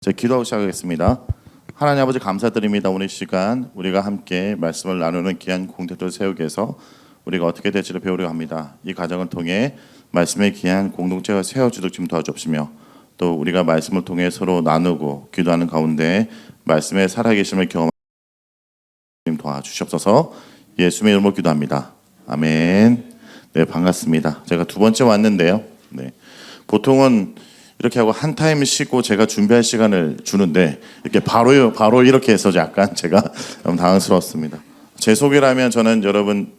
자, 기도하고 시작하겠습니다. 하나님 아버지 감사드립니다. 오늘 시간 우리가 함께 말씀을 나누는 귀한 공동체를 세우기 위해서 우리가 어떻게 될지를 배우려 합니다. 이 과정을 통해 말씀의 귀한 공동체가 세워지도록 좀 도와주시며 또 우리가 말씀을 통해 서로 나누고 기도하는 가운데 말씀의 살아계심을 경험하는 도와주시옵소서. 예수님의 이름으로 기도합니다. 아멘. 네, 반갑습니다. 제가 두 번째 왔는데요. 네, 보통은 이렇게 하고 한 타임 쉬고 제가 준비할 시간을 주는데 이렇게 바로 이렇게 해서 약간 제가 좀 당황스러웠습니다. 제 소개라면 저는 여러분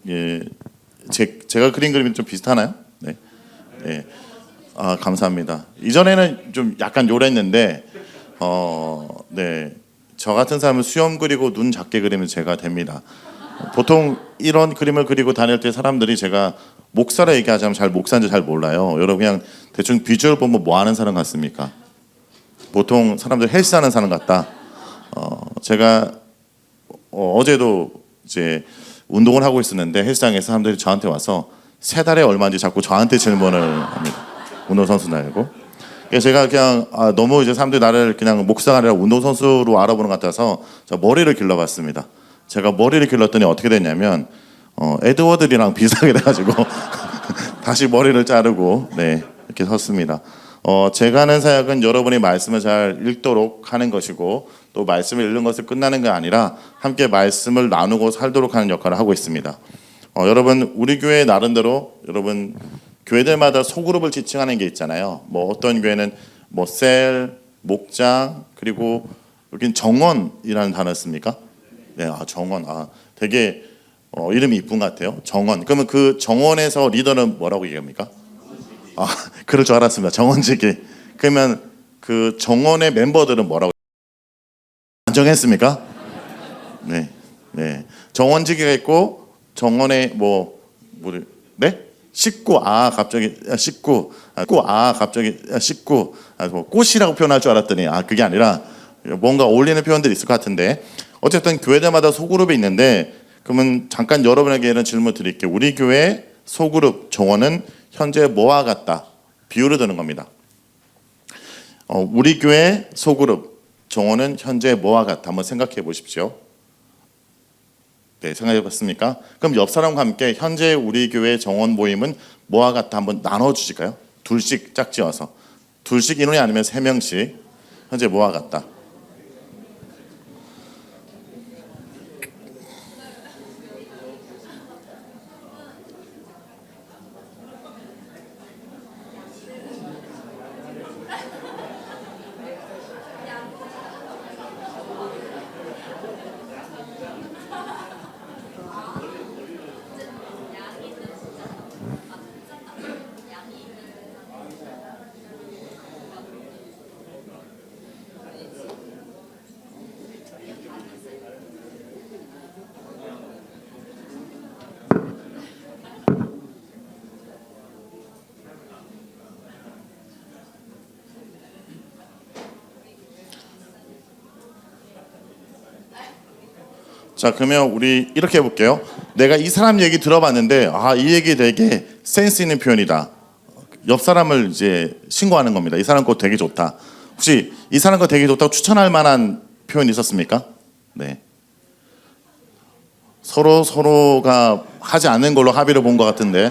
제가 그린 그림이 좀 비슷하나요? 네. 네. 아, 감사합니다. 이전에는 좀 약간 요랬는데 네. 저 같은 사람은 수염 그리고 눈 작게 그리면 제가 됩니다. 보통 이런 그림을 그리고 다닐 때 사람들이 제가 목사라 얘기하자면 잘 목사인지 잘 몰라요. 여러분 그냥 대충 비주얼 보면 뭐 하는 사람 같습니까? 보통 사람들 헬스하는 사람 같다. 제가 어제도 이제 운동을 하고 있었는데 헬스장에서 사람들이 저한테 와서 세 달에 얼마인지 자꾸 저한테 질문을 합니다. 운동선수 나이고. 제가 그냥 너무 이제 사람들이 나를 그냥 목사가 아니라 운동선수로 알아보는 것 같아서 머리를 길러봤습니다. 제가 머리를 길렀더니 어떻게 됐냐면 에드워드리랑 비슷하게 돼가지고 다시 머리를 자르고 네 이렇게 섰습니다. 제가 하는 사역은 여러분이 말씀을 잘 읽도록 하는 것이고 또 말씀을 읽는 것을 끝나는 게 아니라 함께 말씀을 나누고 살도록 하는 역할을 하고 있습니다. 여러분 우리 교회 나름대로 여러분 교회들마다 소그룹을 지칭하는 게 있잖아요. 뭐 어떤 교회는 뭐 셀, 목장 그리고 여긴 정원이라는 단어 씁니까? 네, 정원. 되게 이름이 이쁜 것 같아요. 정원. 그러면 그 정원에서 리더는 뭐라고 얘기합니까? 그럴 줄 알았습니다. 정원지기. 그러면 그 정원의 멤버들은 뭐라고? 안 정했습니까? 네, 네. 정원지기가 있고 정원의 네? 식구. 식구. 식구. 뭐 꽃이라고 표현할 줄 알았더니 그게 아니라 뭔가 어울리는 표현들이 있을 것 같은데. 어쨌든 교회들마다 소그룹이 있는데 그러면 잠깐 여러분에게는 질문 드릴게요. 우리 교회 소그룹 정원은 현재 뭐와 같다? 비유를 드는 겁니다. 우리 교회 소그룹 정원은 현재 뭐와 같다? 한번 생각해 보십시오. 네, 생각해 봤습니까? 그럼 옆 사람과 함께 현재 우리 교회 정원 모임은 뭐와 같다? 한번 나눠 주실까요? 둘씩 짝지어서. 둘씩 인원이 아니면 세 명씩 현재 뭐와 같다? 자, 그러면 우리 이렇게 해볼게요. 내가 이 사람 얘기 들어봤는데 이 얘기 되게 센스 있는 표현이다. 옆 사람을 이제 신고하는 겁니다. 이 사람 거 되게 좋다. 혹시 이 사람 거 되게 좋다고 추천할 만한 표현이 있었습니까? 네. 서로가 하지 않는 걸로 합의를 본 것 같은데.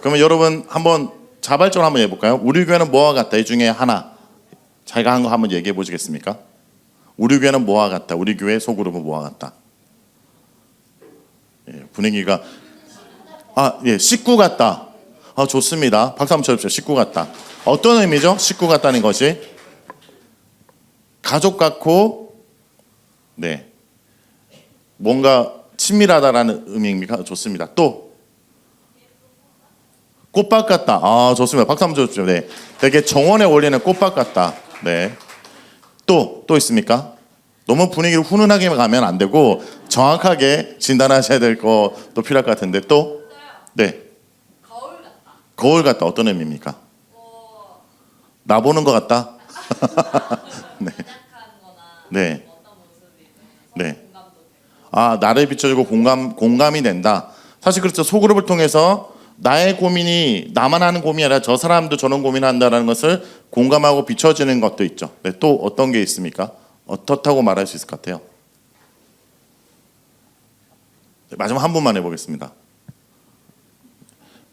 그러면 여러분 한번 자발적으로 한번 해볼까요? 우리 교회는 뭐와 같다. 이 중에 하나 자기가 한 거 한번 얘기해 보시겠습니까? 우리 교회는 뭐와 같다. 우리 교회 소그룹은 뭐와 같다. 예, 분위기가 식구 같다. 좋습니다. 박수 한번 쳐주십시오. 식구 같다. 어떤 의미죠? 식구 같다는 것이 가족 같고 네 뭔가 친밀하다라는 의미입니까? 좋습니다. 또 꽃밭 같다. 좋습니다. 박수 한번 쳐주십시오. 네, 되게 정원에 어울리는 꽃밭 같다. 네. 또 있습니까? 너무 분위기를 훈훈하게 가면 안 되고 정확하게 진단하셔야 될 것도 필요할 것 같은데 또? 네. 거울 같다. 거울 같다. 어떤 의미입니까? 나 보는 것 같다? 네. 네. 네. 나를 비춰주고 공감이 된다. 사실 그렇죠. 소그룹을 통해서 나의 고민이 나만 하는 고민이 아니라 저 사람도 저런 고민한다는 것을 공감하고 비춰지는 것도 있죠. 네, 또 어떤 게 있습니까? 어떻다고 말할 수 있을 것 같아요? 네, 마지막 한 분만 해보겠습니다.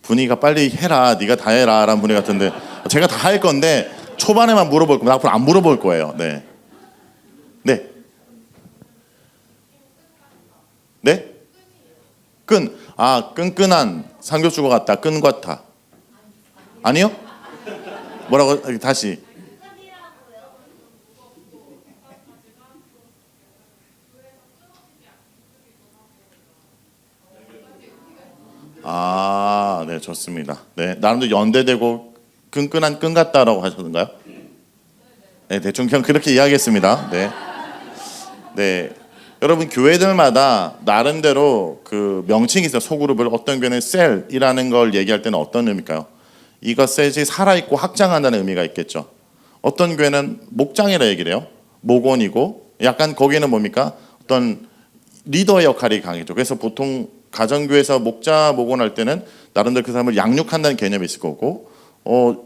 분위기가 빨리 해라, 네가 다 해라 라는 분위기 같은데 제가 다 할 건데 초반에만 물어볼 겁니다. 앞으로 안 물어볼 거예요. 네. 네. 네? 끈. 아, 끈끈한 삼겹살 같다. 끈 같아. 아니요? 뭐라고? 다시. 아, 네, 좋습니다. 네, 나름대로 연대되고 끈끈한 끈 같다라고 하셨는가요? 네, 대충 그냥 그렇게 이야기했습니다. 네, 네. 여러분 교회들마다 나름대로 그 명칭이 있어요. 소그룹을 어떤 교회는 셀이라는 걸 얘기할 때는 어떤 의미일까요? 이것 셋이 살아있고 확장한다는 의미가 있겠죠. 어떤 교회는 목장이라 얘기를 해요. 목원이고 약간 거기는 뭡니까? 어떤 리더의 역할이 강해죠. 그래서 보통 가정교회에서 목자 목원할 때는 나름대로 그 사람을 양육한다는 개념이 있을 거고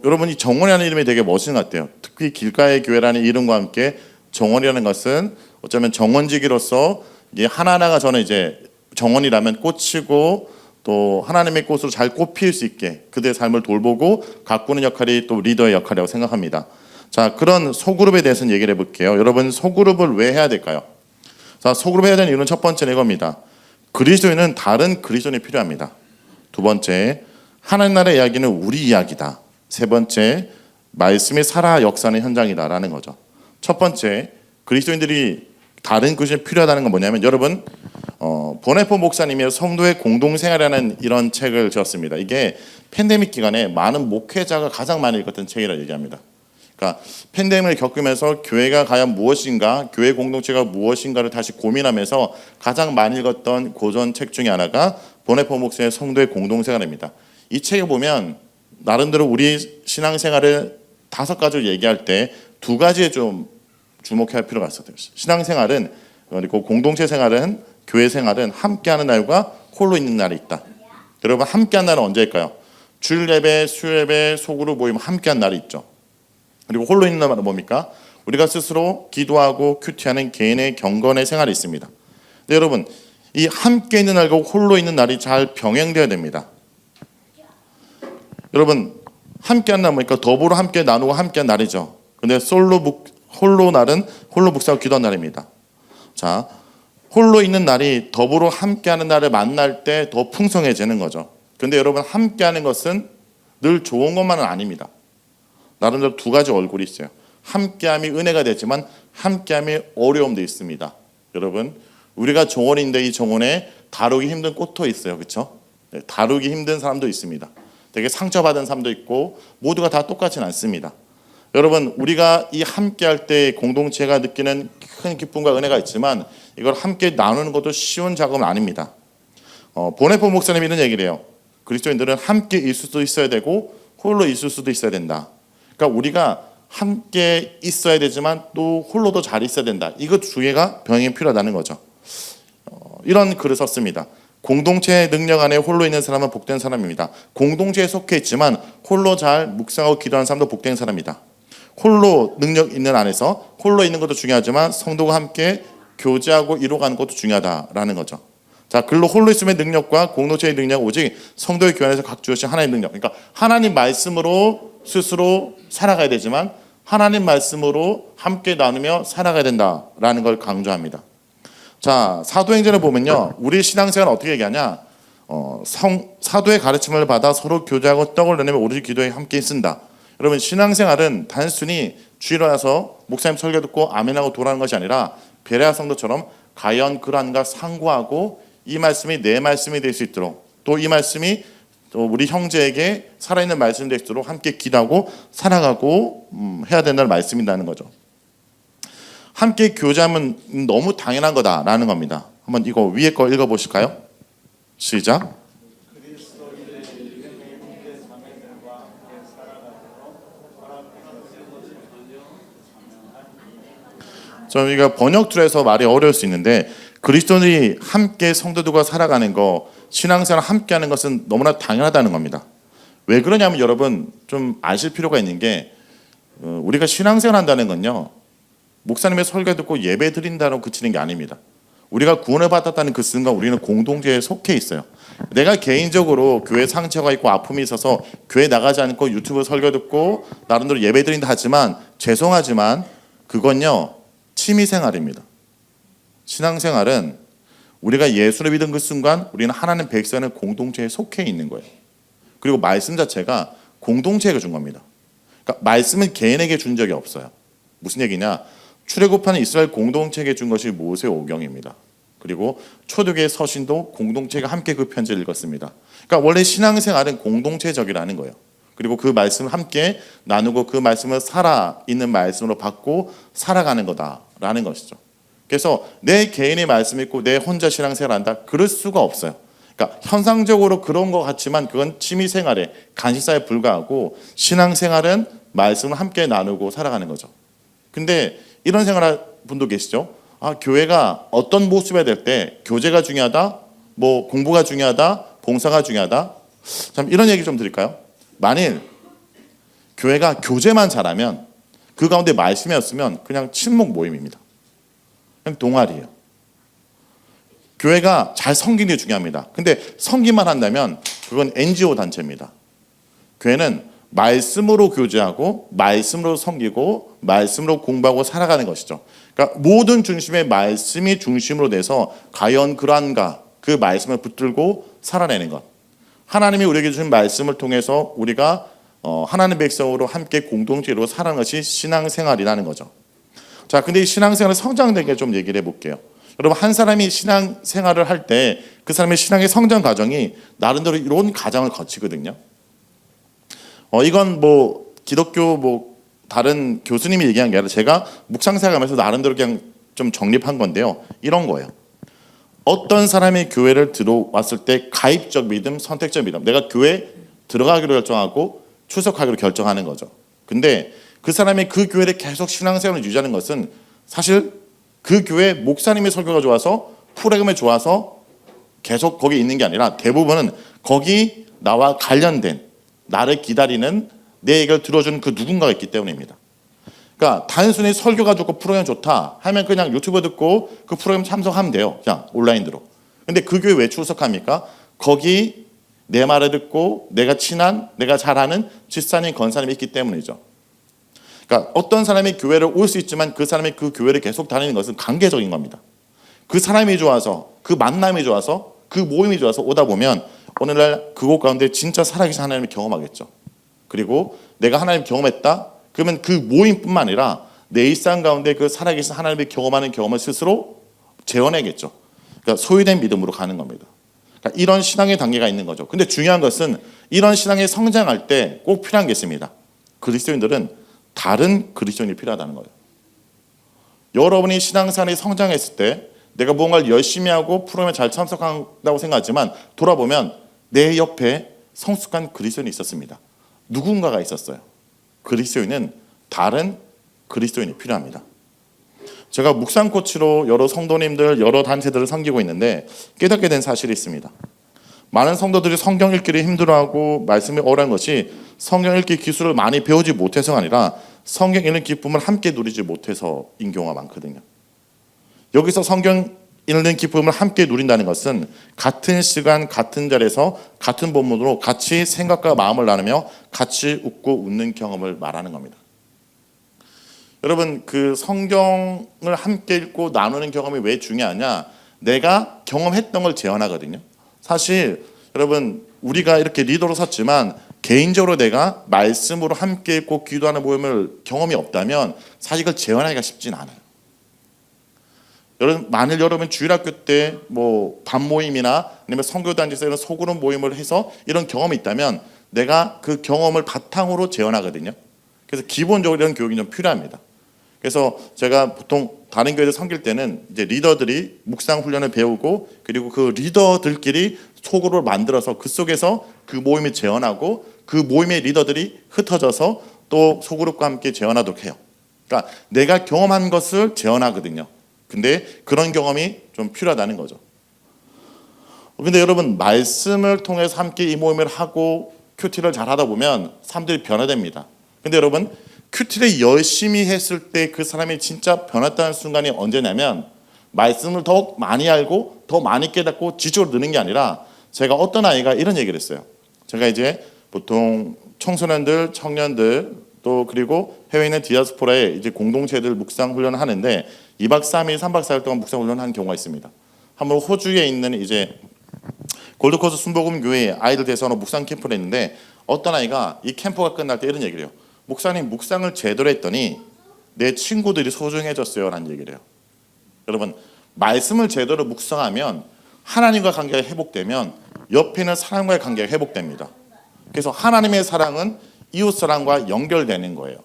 여러분이 정원이라는 이름이 되게 멋진 것 같아요. 특히 길가의 교회라는 이름과 함께 정원이라는 것은 어쩌면 정원지기로서 이게 하나하나가 저는 이제 정원이라면 꽃이고 또 하나님의 꽃으로 잘 꽃피울 수 있게 그들의 삶을 돌보고 가꾸는 역할이 또 리더의 역할이라고 생각합니다. 자, 그런 소그룹에 대해서는 얘기를 해볼게요. 여러분 소그룹을 왜 해야 될까요? 자, 소그룹 해야 되는 이유는 첫 번째는 이겁니다. 그리스도인은 다른 그리스도인이 필요합니다. 두 번째, 하나님 나라의 이야기는 우리 이야기다. 세 번째, 말씀이 살아 역사하는 현장이다라는 거죠. 첫 번째, 그리스도인들이 다른 그리스도인이 필요하다는 건 뭐냐면 여러분 보네포 목사님이 성도의 공동생활이라는 이런 책을 지었습니다. 이게 팬데믹 기간에 많은 목회자가 가장 많이 읽었던 책이라고 얘기합니다. 그러니까 팬데믹을 겪으면서 교회가 과연 무엇인가, 교회 공동체가 무엇인가를 다시 고민하면서 가장 많이 읽었던 고전 책 중에 하나가 보네포 목사의 성도의 공동생활입니다. 이 책에 보면 나름대로 우리 신앙생활을 5가지를 얘기할 때 2가지에 좀 주목해야 할 필요가 있어요. 신앙생활은 그리고 공동체 생활은 교회 생활은 함께하는 날과 홀로 있는 날이 있다. 여러분 함께한 날은 언제일까요? 주일 예배, 수요 예배, 소그룹 모임 함께한 날이 있죠. 그리고 홀로 있는 날은 뭡니까? 우리가 스스로 기도하고 큐티하는 개인의 경건의 생활이 있습니다. 근데 여러분 이 함께 있는 날과 홀로 있는 날이 잘 병행되어야 됩니다. 여러분 함께한 날 뭡니까? 더불어 함께 나누고 함께한 날이죠. 근데 홀로 날은 홀로 묵상하고 기도한 날입니다. 자, 홀로 있는 날이 더불어 함께하는 날을 만날 때 더 풍성해지는 거죠. 근데 여러분 함께하는 것은 늘 좋은 것만은 아닙니다. 나름대로 2가지 얼굴이 있어요. 함께함이 은혜가 되지만 함께함이 어려움도 있습니다. 여러분 우리가 정원인데 이 정원에 다루기 힘든 꽃도 있어요. 그렇죠? 네, 다루기 힘든 사람도 있습니다. 되게 상처받은 사람도 있고 모두가 다 똑같지는 않습니다. 여러분 우리가 이 함께할 때 공동체가 느끼는 큰 기쁨과 은혜가 있지만 이걸 함께 나누는 것도 쉬운 작업은 아닙니다. 보네포 목사님이 이런 얘기를 해요. 그리스도인들은 함께 있을 수도 있어야 되고 홀로 있을 수도 있어야 된다. 그러니까 우리가 함께 있어야 되지만 또 홀로도 잘 있어야 된다. 이것 두 개가 병행이 필요하다는 거죠. 이런 글을 썼습니다. 공동체의 능력 안에 홀로 있는 사람은 복된 사람입니다. 공동체에 속해 있지만 홀로 잘 묵상하고 기도하는 사람도 복된 사람이다. 홀로 능력 있는 안에서 홀로 있는 것도 중요하지만 성도가 함께 교제하고 이루어가는 것도 중요하다라는 거죠. 자, 글로 홀로 있음의 능력과 공동체의 능력 오직 성도의 교회 안에서 각 주어진 하나의 능력. 그러니까 하나님 말씀으로 스스로 살아가야 되지만 하나님 말씀으로 함께 나누며 살아가야 된다라는 걸 강조합니다. 자, 사도행전을 보면요, 우리 신앙생활은 어떻게 얘기하냐? 사도의 가르침을 받아 서로 교제하고 떡을 나누며 오로지 기도에 함께 쓴다. 여러분 신앙생활은 단순히 주일에 와서 목사님 설교 듣고 아멘하고 돌아가는 것이 아니라 베레아 성도처럼 과연 그러한가 상고하고 이 말씀이 내 말씀이 될 수 있도록 또 이 말씀이 또 우리 형제에게 살아있는 말씀이 될 수 있도록 함께 기도하고 살아가고 해야 된다는 말씀이라는 거죠. 함께 교제하면 너무 당연한 거다라는 겁니다. 한번 이거 위에 거 읽어보실까요? 시작. 저희가 번역 툴에서 말이 어려울 수 있는데 그리스도인이 함께 성도들과 살아가는 거 신앙생활 함께하는 것은 너무나 당연하다는 겁니다. 왜 그러냐면 여러분 좀 아실 필요가 있는 게 우리가 신앙생활 한다는 건요 목사님의 설교 듣고 예배 드린다로 그치는 게 아닙니다. 우리가 구원을 받았다는 그 순간 우리는 공동체에 속해 있어요. 내가 개인적으로 교회 상처가 있고 아픔이 있어서 교회 나가지 않고 유튜브 설교 듣고 나름대로 예배 드린다 하지만 죄송하지만 그건요 취미생활입니다. 신앙생활은 우리가 예수를 믿은 그 순간 우리는 하나님 백성의 공동체에 속해 있는 거예요. 그리고 말씀 자체가 공동체에게 준 겁니다. 그러니까 말씀은 개인에게 준 적이 없어요. 무슨 얘기냐? 출애굽하는 이스라엘 공동체에게 준 것이 모세 오경입니다. 그리고 초대교회 서신도 공동체가 함께 그 편지를 읽었습니다. 그러니까 원래 신앙생활은 공동체적이라는 거예요. 그리고 그 말씀을 함께 나누고 그 말씀을 살아있는 말씀으로 받고 살아가는 거다라는 것이죠. 그래서 내 개인의 말씀 있고 내 혼자 신앙생활 한다? 그럴 수가 없어요. 그러니까 현상적으로 그런 것 같지만 그건 취미생활에 간식사에 불과하고 신앙생활은 말씀을 함께 나누고 살아가는 거죠. 근데 이런 생활할 분도 계시죠. 교회가 어떤 모습이 될 때 교제가 중요하다, 뭐 공부가 중요하다, 봉사가 중요하다. 참 이런 얘기 좀 드릴까요? 만일 교회가 교제만 잘하면 그 가운데 말씀이 없으면 그냥 친목 모임입니다. 그냥 동아리예요. 교회가 잘 섬기는 게 중요합니다. 근데 섬기만 한다면 그건 NGO 단체입니다. 교회는 말씀으로 교제하고 말씀으로 섬기고 말씀으로 공부하고 살아가는 것이죠. 그러니까 모든 중심의 말씀이 중심으로 돼서 과연 그러한가 그 말씀을 붙들고 살아내는 것. 하나님이 우리에게 주신 말씀을 통해서 우리가 하나님 백성으로 함께 공동체로 살아가는 것이 신앙생활이라는 거죠. 자, 근데 이 신앙생활의 성장되게 좀 얘기를 해볼게요. 여러분 한 사람이 신앙생활을 할 때 그 사람의 신앙의 성장 과정이 나름대로 이런 과정을 거치거든요. 이건 뭐 기독교 뭐 다른 교수님이 얘기한 게 아니라 제가 묵상생활하면서 나름대로 그냥 좀 정립한 건데요. 이런 거예요. 어떤 사람이 교회를 들어왔을 때 가입적 믿음, 선택적 믿음. 내가 교회 들어가기로 결정하고 출석하기로 결정하는 거죠. 근데 그 사람이 그 교회를 계속 신앙생활을 유지하는 것은 사실 그 교회 목사님의 설교가 좋아서 프로그램이 좋아서 계속 거기 있는 게 아니라 대부분은 거기 나와 관련된 나를 기다리는 내 얘기를 들어주는 그 누군가가 있기 때문입니다. 그러니까 단순히 설교가 좋고 프로그램 좋다 하면 그냥 유튜브 듣고 그 프로그램 참석하면 돼요. 그냥 온라인으로. 근데 그 교회 왜 출석합니까? 거기 내 말을 듣고 내가 친한, 내가 잘 아는 집사님, 권사님이 있기 때문이죠. 그러니까 어떤 사람이 교회를 올 수 있지만 그 사람이 그 교회를 계속 다니는 것은 관계적인 겁니다. 그 사람이 좋아서, 그 만남이 좋아서, 그 모임이 좋아서 오다 보면 오늘날 그곳 가운데 진짜 살아계신 하나님을 경험하겠죠. 그리고 내가 하나님 경험했다? 그러면 그 모임뿐만 아니라 내 일상 가운데 그 살아계신 하나님을 경험하는 경험을 스스로 재현해야겠죠. 그러니까 소유된 믿음으로 가는 겁니다. 그러니까 이런 신앙의 단계가 있는 거죠. 근데 중요한 것은 이런 신앙에 성장할 때 꼭 필요한 게 있습니다. 그리스도인들은 다른 그리스도인이 필요하다는 거예요. 여러분이 신앙생활에 성장했을 때 내가 무언가를 열심히 하고 프로그램에 잘 참석한다고 생각하지만 돌아보면 내 옆에 성숙한 그리스도인이 있었습니다. 누군가가 있었어요. 그리스도인은 다른 그리스도인이 필요합니다. 제가 묵상 코치로 여러 성도님들, 여러 단체들을 섬기고 있는데 깨닫게 된 사실이 있습니다. 많은 성도들이 성경 읽기를 힘들어하고 말씀이 어려운 것이 성경 읽기 기술을 많이 배우지 못해서가 아니라 성경 읽는 기쁨을 함께 누리지 못해서인 경우가 많거든요. 여기서 성경 읽는 기쁨을 함께 누린다는 것은 같은 시간, 같은 자리에서 같은 본문으로 같이 생각과 마음을 나누며 같이 웃고 웃는 경험을 말하는 겁니다. 여러분, 그 성경을 함께 읽고 나누는 경험이 왜 중요하냐? 내가 경험했던 걸 재현하거든요. 사실 여러분, 우리가 이렇게 리더로 섰지만 개인적으로 내가 말씀으로 함께 읽고 기도하는 모임을 경험이 없다면 사실 이걸 재현하기가 쉽진 않아요. 여러분, 만일 여러분 주일학교 때 뭐 밤모임이나 아니면 선교단지에서 이런 소그룹 모임을 해서 이런 경험이 있다면 내가 그 경험을 바탕으로 재현하거든요. 그래서 기본적으로 이런 교육이 좀 필요합니다. 그래서 제가 보통 다른 교회에서 섬길 때는 이제 리더들이 묵상 훈련을 배우고 그리고 그 리더들끼리 소그룹을 만들어서 그 속에서 그 모임을 재현하고 그 모임의 리더들이 흩어져서 또 소그룹과 함께 재현하도록 해요. 그러니까 내가 경험한 것을 재현하거든요. 근데 그런 경험이 좀 필요하다는 거죠. 근데 여러분, 말씀을 통해서 함께 이 모임을 하고 큐티를 잘 하다 보면 사람들이 변화됩니다. 근데 여러분, 큐티를 열심히 했을 때 그 사람이 진짜 변했다는 순간이 언제냐면, 말씀을 더 많이 알고 더 많이 깨닫고 지적으로 느는 게 아니라, 제가 어떤 아이가 이런 얘기를 했어요. 제가 이제 보통 청소년들, 청년들, 또 그리고 해외에 있는 디아스포라의 이제 공동체들 묵상 훈련을 하는데 2박 3일, 3박 4일 동안 묵상 훈련을 하는 경우가 있습니다. 한번 호주에 있는 이제 골드코스트 순복음 교회 아이들 대상으로 묵상 캠프를 했는데, 어떤 아이가 이 캠프가 끝날 때 이런 얘기를 해요. 목사님, 묵상을 제대로 했더니 내 친구들이 소중해졌어요 라는 얘기를 해요. 여러분, 말씀을 제대로 묵상하면 하나님과 관계가 회복되면 옆에 있는 사람과의 관계가 회복됩니다. 그래서 하나님의 사랑은 이웃 사랑과 연결되는 거예요.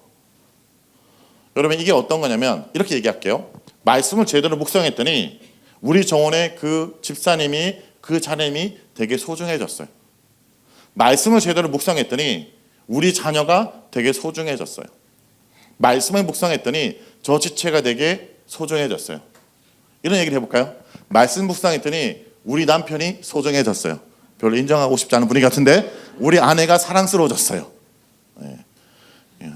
여러분, 이게 어떤 거냐면 이렇게 얘기할게요. 말씀을 제대로 묵상했더니 우리 정원의 그 집사님이, 그 자녀님이 되게 소중해졌어요. 말씀을 제대로 묵상했더니 우리 자녀가 되게 소중해졌어요. 말씀을 묵상했더니 저 지체가 되게 소중해졌어요. 이런 얘기를 해볼까요? 말씀 묵상했더니 우리 남편이 소중해졌어요. 별로 인정하고 싶지 않은 분위기 같은데 우리 아내가 사랑스러워졌어요. 네.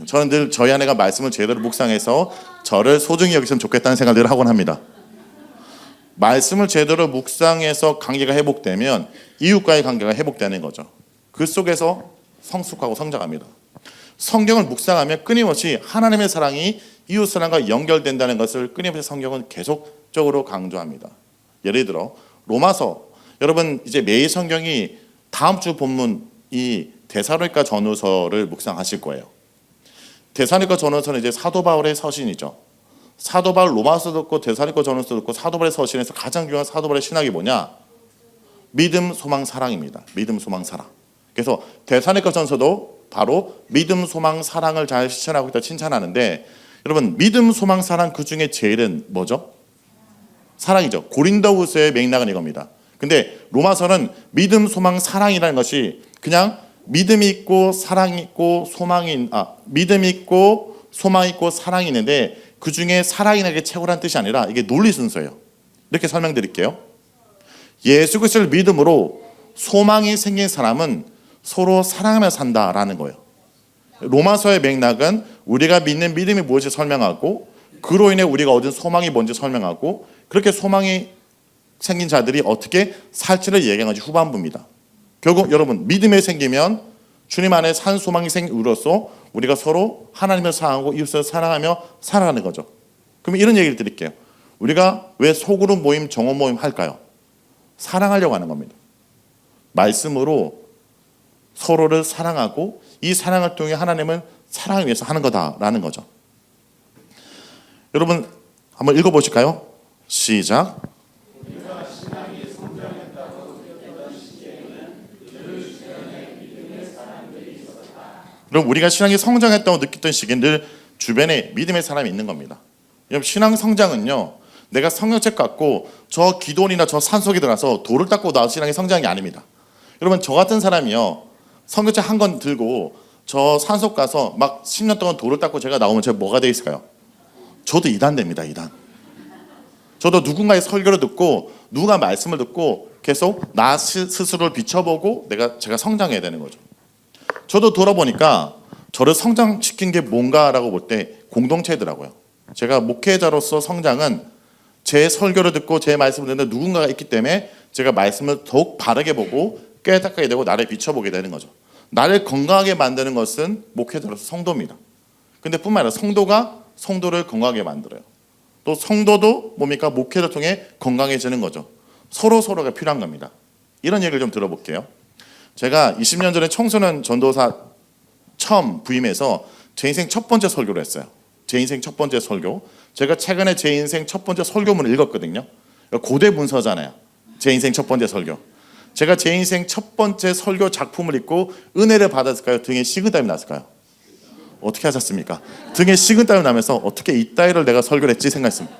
저는 늘 저희 아내가 말씀을 제대로 묵상해서 저를 소중히 여기시면 좋겠다는 생각을 늘 하곤 합니다. 말씀을 제대로 묵상해서 관계가 회복되면 이웃과의 관계가 회복되는 거죠. 그 속에서 성숙하고 성장합니다. 성경을 묵상하면 끊임없이 하나님의 사랑이 이웃 사랑과 연결된다는 것을 끊임없이 성경은 계속적으로 강조합니다. 예를 들어 로마서, 여러분 이제 매일 성경이 다음 주 본문 이 데살로니가 전후서를 묵상하실 거예요. 데살로니가 전후서는 이제 사도 바울의 서신이죠. 사도 바울 로마서도 듣고 데살로니가 전후서도 듣고 사도 바울의 서신에서 가장 중요한 사도 바울의 신학이 뭐냐? 믿음, 소망, 사랑입니다. 믿음, 소망, 사랑. 그래서 데살로니가 전서도 바로 믿음, 소망, 사랑을 잘 실천하고 있다 칭찬하는데, 여러분 믿음, 소망, 사랑 그 중에 제일은 뭐죠? 사랑이죠. 고린도후서의 맥락은 이겁니다. 근데 로마서는 믿음, 소망, 사랑이라는 것이 그냥 믿음이 있고 사랑이 있고 믿음이 있고 소망이 있고 사랑이 있는데 그 중에 사랑이라는 게 최고라는 뜻이 아니라 이게 논리 순서예요. 이렇게 설명드릴게요. 예수 그리스도를 믿음으로 소망이 생긴 사람은 서로 사랑하며 산다라는 거예요. 로마서의 맥락은 우리가 믿는 믿음이 무엇인지 설명하고 그로 인해 우리가 얻은 소망이 뭔지 설명하고 그렇게 소망이 생긴 자들이 어떻게 살지를 얘기하는 것이 후반부입니다. 결국 여러분 믿음이 생기면 주님 안에 산 소망이 생김으로써 우리가 서로 하나님을 사랑하고 이웃을 사랑하며 살아가는 거죠. 그럼 이런 얘기를 드릴게요. 우리가 왜 소그룹 모임, 정원 모임 할까요? 사랑하려고 하는 겁니다. 말씀으로 서로를 사랑하고 이 사랑을 통해 하나님을 사랑하기 위해서 하는 거다라는 거죠. 여러분 한번 읽어보실까요? 시작. 그럼 우리가 신앙이 성장했다고 느꼈던 시기엔 늘 주변에 믿음의 사람이 있는 겁니다. 여러분 신앙 성장은요, 내가 성경책 갖고 저 기도원이나 저 산속에 들어가서 돌을 닦고 나서 신앙이 성장한 게 아닙니다. 여러분 저 같은 사람이요, 성경책 한 권 들고 저 산속 가서 막 10년 동안 돌을 닦고 제가 나오면 제가 뭐가 돼 있을까요? 저도 이단 됩니다. 이단. 저도 누군가의 설교를 듣고 누가 말씀을 듣고 계속 나 스스로를 비춰보고 제가 성장해야 되는 거죠. 저도 돌아보니까 저를 성장시킨 게 뭔가라고 볼 때 공동체더라고요. 제가 목회자로서 성장은 제 설교를 듣고 제 말씀을 듣는 누군가가 있기 때문에 제가 말씀을 더욱 바르게 보고 깨닫게 되고 나를 비춰보게 되는 거죠. 나를 건강하게 만드는 것은 목회자로서 성도입니다. 근데 뿐만 아니라 성도가 성도를 건강하게 만들어요. 또 성도도 뭡니까? 목회를 통해 건강해지는 거죠. 서로가 필요한 겁니다. 이런 얘기를 좀 들어볼게요. 제가 20년 전에 청소년 전도사 처음 부임해서 제 인생 첫 번째 설교를 했어요. 제 인생 첫 번째 설교. 제가 최근에 제 인생 첫 번째 설교문을 읽었거든요. 고대 문서잖아요. 제 인생 첫 번째 설교. 제가 제 인생 첫 번째 설교 작품을 읽고 은혜를 받았을까요? 등에 식은땀이 났을까요? 어떻게 하셨습니까? 등에 식은땀이 나면서 어떻게 이 따위를 내가 설교를 했지 생각했습니다.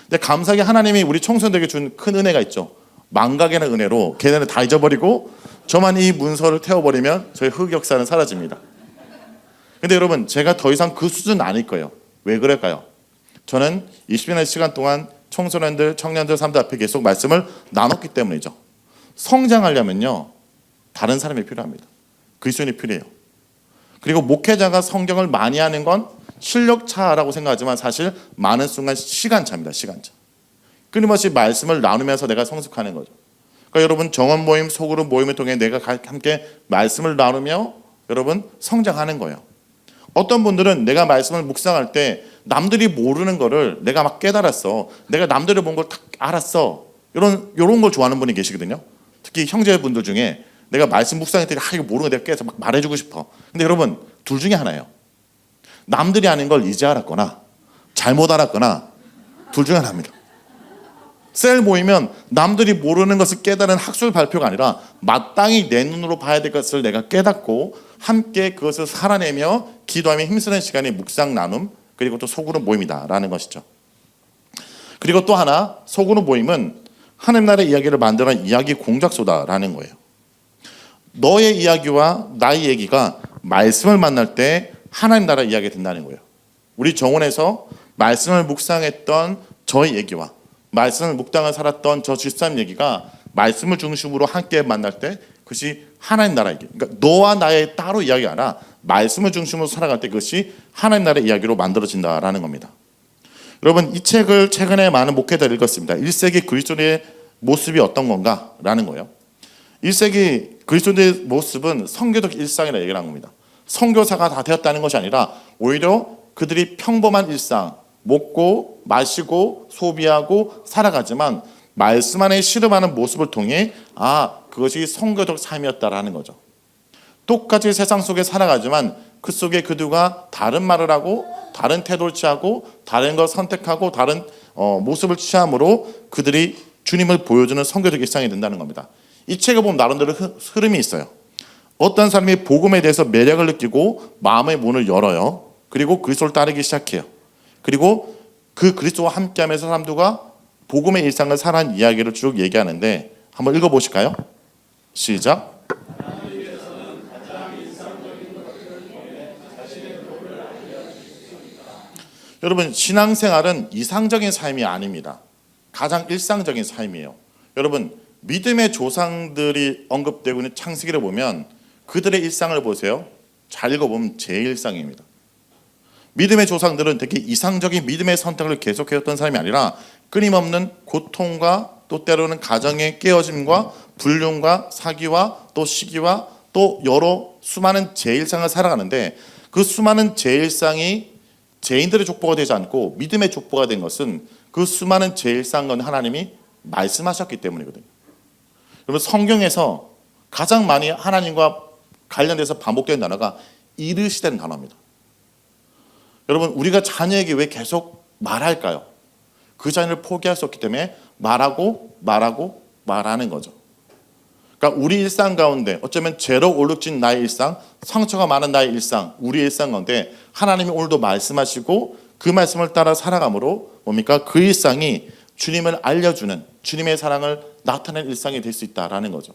근데 감사하게 하나님이 우리 청소년들에게 준 큰 은혜가 있죠. 망각이라는 은혜로 걔네를 다 잊어버리고 저만 이 문서를 태워버리면 저의 흑역사는 사라집니다. 근데 여러분 제가 더 이상 그 수준은 아닐 거예요. 왜 그럴까요? 저는 20년의 시간 동안 청소년들, 청년들, 사람들 앞에 계속 말씀을 나눴기 때문이죠. 성장하려면요, 다른 사람이 필요합니다. 그리스도인이 필요해요. 그리고 목회자가 성경을 많이 하는 건 실력차라고 생각하지만 사실 많은 순간 시간차입니다. 시간차. 끊임없이 말씀을 나누면서 내가 성숙하는 거죠. 그러니까 여러분 정원 모임, 소그룹 모임을 통해 내가 함께 말씀을 나누며 여러분 성장하는 거예요. 어떤 분들은 내가 말씀을 묵상할 때 남들이 모르는 거를 내가 막 깨달았어. 내가 남들이 본 걸 다 알았어. 이런 걸 좋아하는 분이 계시거든요. 특히 형제분들 중에 내가 말씀 묵상할 때 이거 모르는 거 내가 깨서 막 말해주고 싶어. 근데 여러분 둘 중에 하나예요. 남들이 아는 걸 이제 알았거나 잘못 알았거나 둘 중에 하나입니다. 셀 모이면 남들이 모르는 것을 깨달은 학술 발표가 아니라 마땅히 내 눈으로 봐야 될 것을 내가 깨닫고 함께 그것을 살아내며 기도하며 힘쓰는 시간이 묵상 나눔, 그리고 또 소그룹 모임이다라는 것이죠. 그리고 또 하나, 소그룹 모임은 하나님 나라의 이야기를 만드는 이야기 공작소다라는 거예요. 너의 이야기와 나의 얘기가 말씀을 만날 때 하나님 나라 이야기가 된다는 거예요. 우리 정원에서 말씀을 묵상했던 저의 얘기와 말씀을 묵상을 살았던 저 집사님 얘기가 말씀을 중심으로 함께 만날 때 그것이 하나님 나라 얘기. 그러니까 너와 나의 따로 이야기가 아니라 말씀을 중심으로 살아갈 때 그것이 하나님 나라의 이야기로 만들어진다라는 겁니다. 여러분 이 책을 최근에 많은 목회자들이 읽었습니다. 1세기 그리스도의 모습이 어떤 건가라는 거예요. 1세기 그리스도의 모습은 선교적 일상이라고 얘기를 한 겁니다. 선교사가 다 되었다는 것이 아니라 오히려 그들이 평범한 일상, 먹고 마시고 소비하고 살아가지만 말씀 안에 씨름하는 모습을 통해 그것이 선교적 삶이었다라는 거죠. 똑같이 세상 속에 살아가지만 그 속에 그들과 다른 말을 하고 다른 태도를 취하고 다른 걸 선택하고 다른 모습을 취함으로 그들이 주님을 보여주는 선교적 일상이 된다는 겁니다. 이 책을 보면 나름대로 흐름이 있어요. 어떤 사람이 복음에 대해서 매력을 느끼고 마음의 문을 열어요. 그리고 그리스도를 따르기 시작해요. 그리고 그 그리스도와 함께하면서 사람들과 복음의 일상을 살아낸 이야기를 쭉 얘기하는데 한번 읽어보실까요? 시작. 여러분 신앙생활은 이상적인 삶이 아닙니다. 가장 일상적인 삶이에요. 여러분 믿음의 조상들이 언급되고 있는 창세기를 보면 그들의 일상을 보세요. 잘 읽어보면 제 일상입니다. 믿음의 조상들은 되게 이상적인 믿음의 선택을 계속해왔던 사람이 아니라 끊임없는 고통과 또 때로는 가정의 깨어짐과 불륜과 사기와 또 시기와 또 여러 수많은 제 일상을 살아가는데 그 수많은 제 일상이 죄인들의 족보가 되지 않고 믿음의 족보가 된 것은 그 수많은 제 일상은 하나님이 말씀하셨기 때문이거든요. 여러분 성경에서 가장 많이 하나님과 관련돼서 반복되는 단어가 이르시다는 단어입니다. 여러분 우리가 자녀에게 왜 계속 말할까요? 그 자녀를 포기할 수 없기 때문에 말하는 거죠. 그러니까 우리 일상 가운데 어쩌면 죄로 올룩진 나의 일상, 상처가 많은 나의 일상, 우리 일상 가운데 하나님이 오늘도 말씀하시고 그 말씀을 따라 살아감으로 뭡니까? 그 일상이 주님을 알려주는 주님의 사랑을 나타내는 일상이 될 수 있다라는 거죠.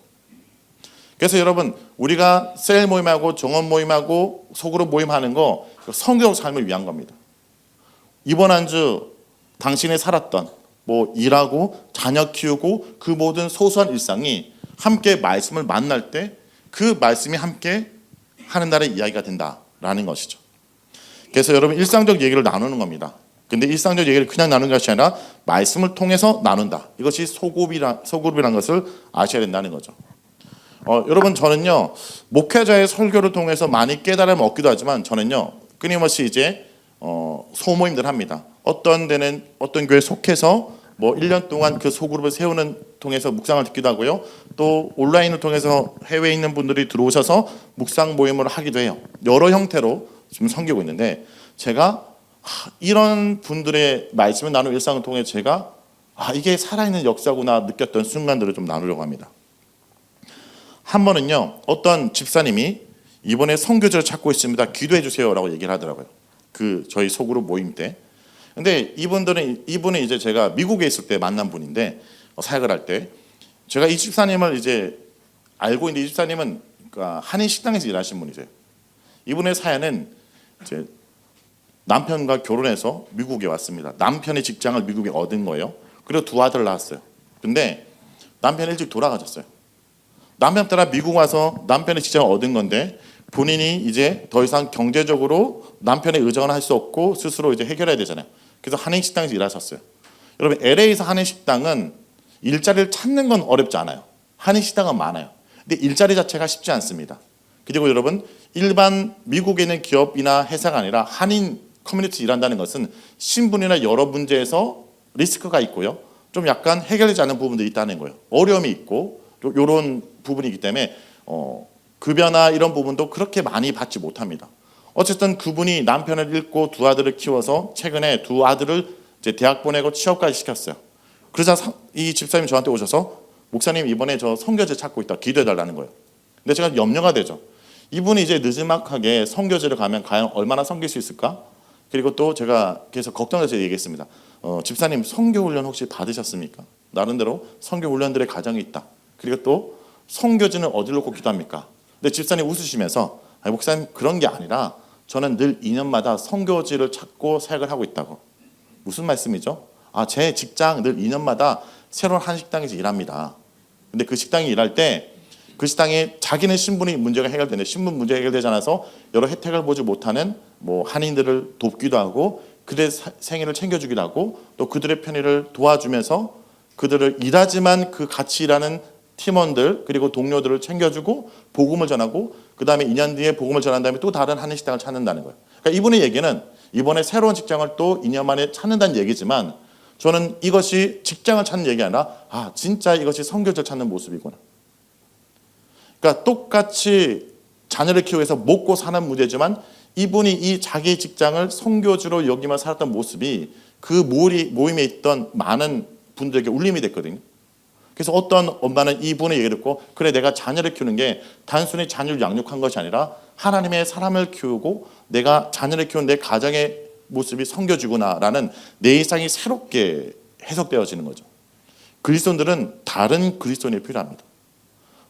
그래서 여러분 우리가 셀 모임하고 정원 모임하고 소그룹 모임하는 거 성경 삶을 위한 겁니다. 이번 한 주 당신이 살았던 일하고 자녀 키우고 그 모든 소소한 일상이 함께 말씀을 만날 때 그 말씀이 함께 하는 날의 이야기가 된다라는 것이죠. 그래서 여러분 일상적 얘기를 나누는 겁니다. 근데 일상적 얘기를 그냥 나누는 것이 아니라 말씀을 통해서 나눈다. 이것이 소그룹이라는 것을 아셔야 된다는 거죠. 여러분 저는요 목회자의 설교를 통해서 많이 깨달음을 얻기도 하지만 저는요 끊임없이 이제 소모임들 합니다. 어떤 데는 어떤 교회에 속해서 1년 동안 그 소그룹을 세우는 통해서 묵상을 듣기도 하고요. 또 온라인을 통해서 해외에 있는 분들이 들어오셔서 묵상 모임을 하기도 해요. 여러 형태로 지금 섬기고 있는데 제가 이런 분들의 말씀을 나누는 일상을 통해 제가 이게 살아있는 역사구나 느꼈던 순간들을 좀 나누려고 합니다. 한 번은요 어떤 집사님이 이번에 선교지를 찾고 있습니다. 기도해 주세요라고 얘기를 하더라고요. 저희 소그룹 모임 때. 근데 이분은 이제 제가 미국에 있을 때 만난 분인데 사역을 할 때 제가 이 집사님을 이제 알고 있는데 이 집사님은 한인 식당에서 일하신 분이세요. 이분의 사연은 이제 남편과 결혼해서 미국에 왔습니다. 남편의 직장을 미국에 얻은 거예요. 그리고 두 아들을 낳았어요. 근데 남편이 일찍 돌아가셨어요. 남편 따라 미국 와서 남편의 직장을 얻은 건데 본인이 이제 더 이상 경제적으로 남편의 의존을 할 수 없고 스스로 이제 해결해야 되잖아요. 그래서 한인식당에서 일하셨어요. 여러분 LA에서 한인식당은 일자리를 찾는 건 어렵지 않아요. 한인식당은 많아요. 근데 일자리 자체가 쉽지 않습니다. 그리고 여러분 일반 미국에 있는 기업이나 회사가 아니라 한인 커뮤니티 일한다는 것은 신분이나 여러 문제에서 리스크가 있고요. 좀 약간 해결되지 않은 부분도 있다는 거예요. 어려움이 있고 이런 부분이기 때문에 급여나 이런 부분도 그렇게 많이 받지 못합니다. 어쨌든 그분이 남편을 잃고 두 아들을 키워서 최근에 두 아들을 이제 대학 보내고 취업까지 시켰어요. 그러자 이 집사님이 저한테 오셔서 목사님 이번에 저 선교제 찾고 있다 기도해달라는 거예요. 근데 제가 염려가 되죠. 이분이 이제 느지막하게 선교제를 가면 과연 얼마나 섬길 수 있을까? 그리고 또 제가 계속 걱정해서 얘기했습니다. 집사님 선교훈련 혹시 받으셨습니까? 나름대로 선교훈련들의 과정이 있다. 그리고 또 선교지는 어디로 꼭 기도합니까? 근데 집사님 웃으시면서 목사님 그런 게 아니라 저는 늘 2년마다 선교지를 찾고 사역을 하고 있다고. 무슨 말씀이죠? 제 직장 늘 2년마다 새로운 한 식당에서 일합니다. 근데 그 식당에 일할 때 그 식당에 자기는 신분이 문제가 해결되는데 신분 문제 해결되지 않아서 여러 혜택을 보지 못하는 뭐 한인들을 돕기도 하고 그들의 생애를 챙겨주기도 하고 또 그들의 편의를 도와주면서 그들을 일하지만 그 같이 일하는 팀원들 그리고 동료들을 챙겨주고 복음을 전하고 그 다음에 2년 뒤에 복음을 전한 다음에 또 다른 한인식당을 찾는다는 거예요. 그러니까 이분의 얘기는 이번에 새로운 직장을 또 2년 만에 찾는다는 얘기지만 저는 이것이 직장을 찾는 얘기 아니라 진짜 이것이 선교지를 찾는 모습이구나. 그러니까 똑같이 자녀를 키우기 위해서 먹고 사는 문제지만 이분이 이 자기 직장을 선교지로 여기만 살았던 모습이 그 모임에 있던 많은 분들에게 울림이 됐거든요. 그래서 어떤 엄마는 이분의 얘기를 듣고 그래 내가 자녀를 키우는 게 단순히 자녀를 양육한 것이 아니라 하나님의 사람을 키우고 내가 자녀를 키우는 내 가정의 모습이 선교지구나라는 내 일상이 새롭게 해석되어지는 거죠. 그리스도인들은 다른 그리스도인이 필요합니다.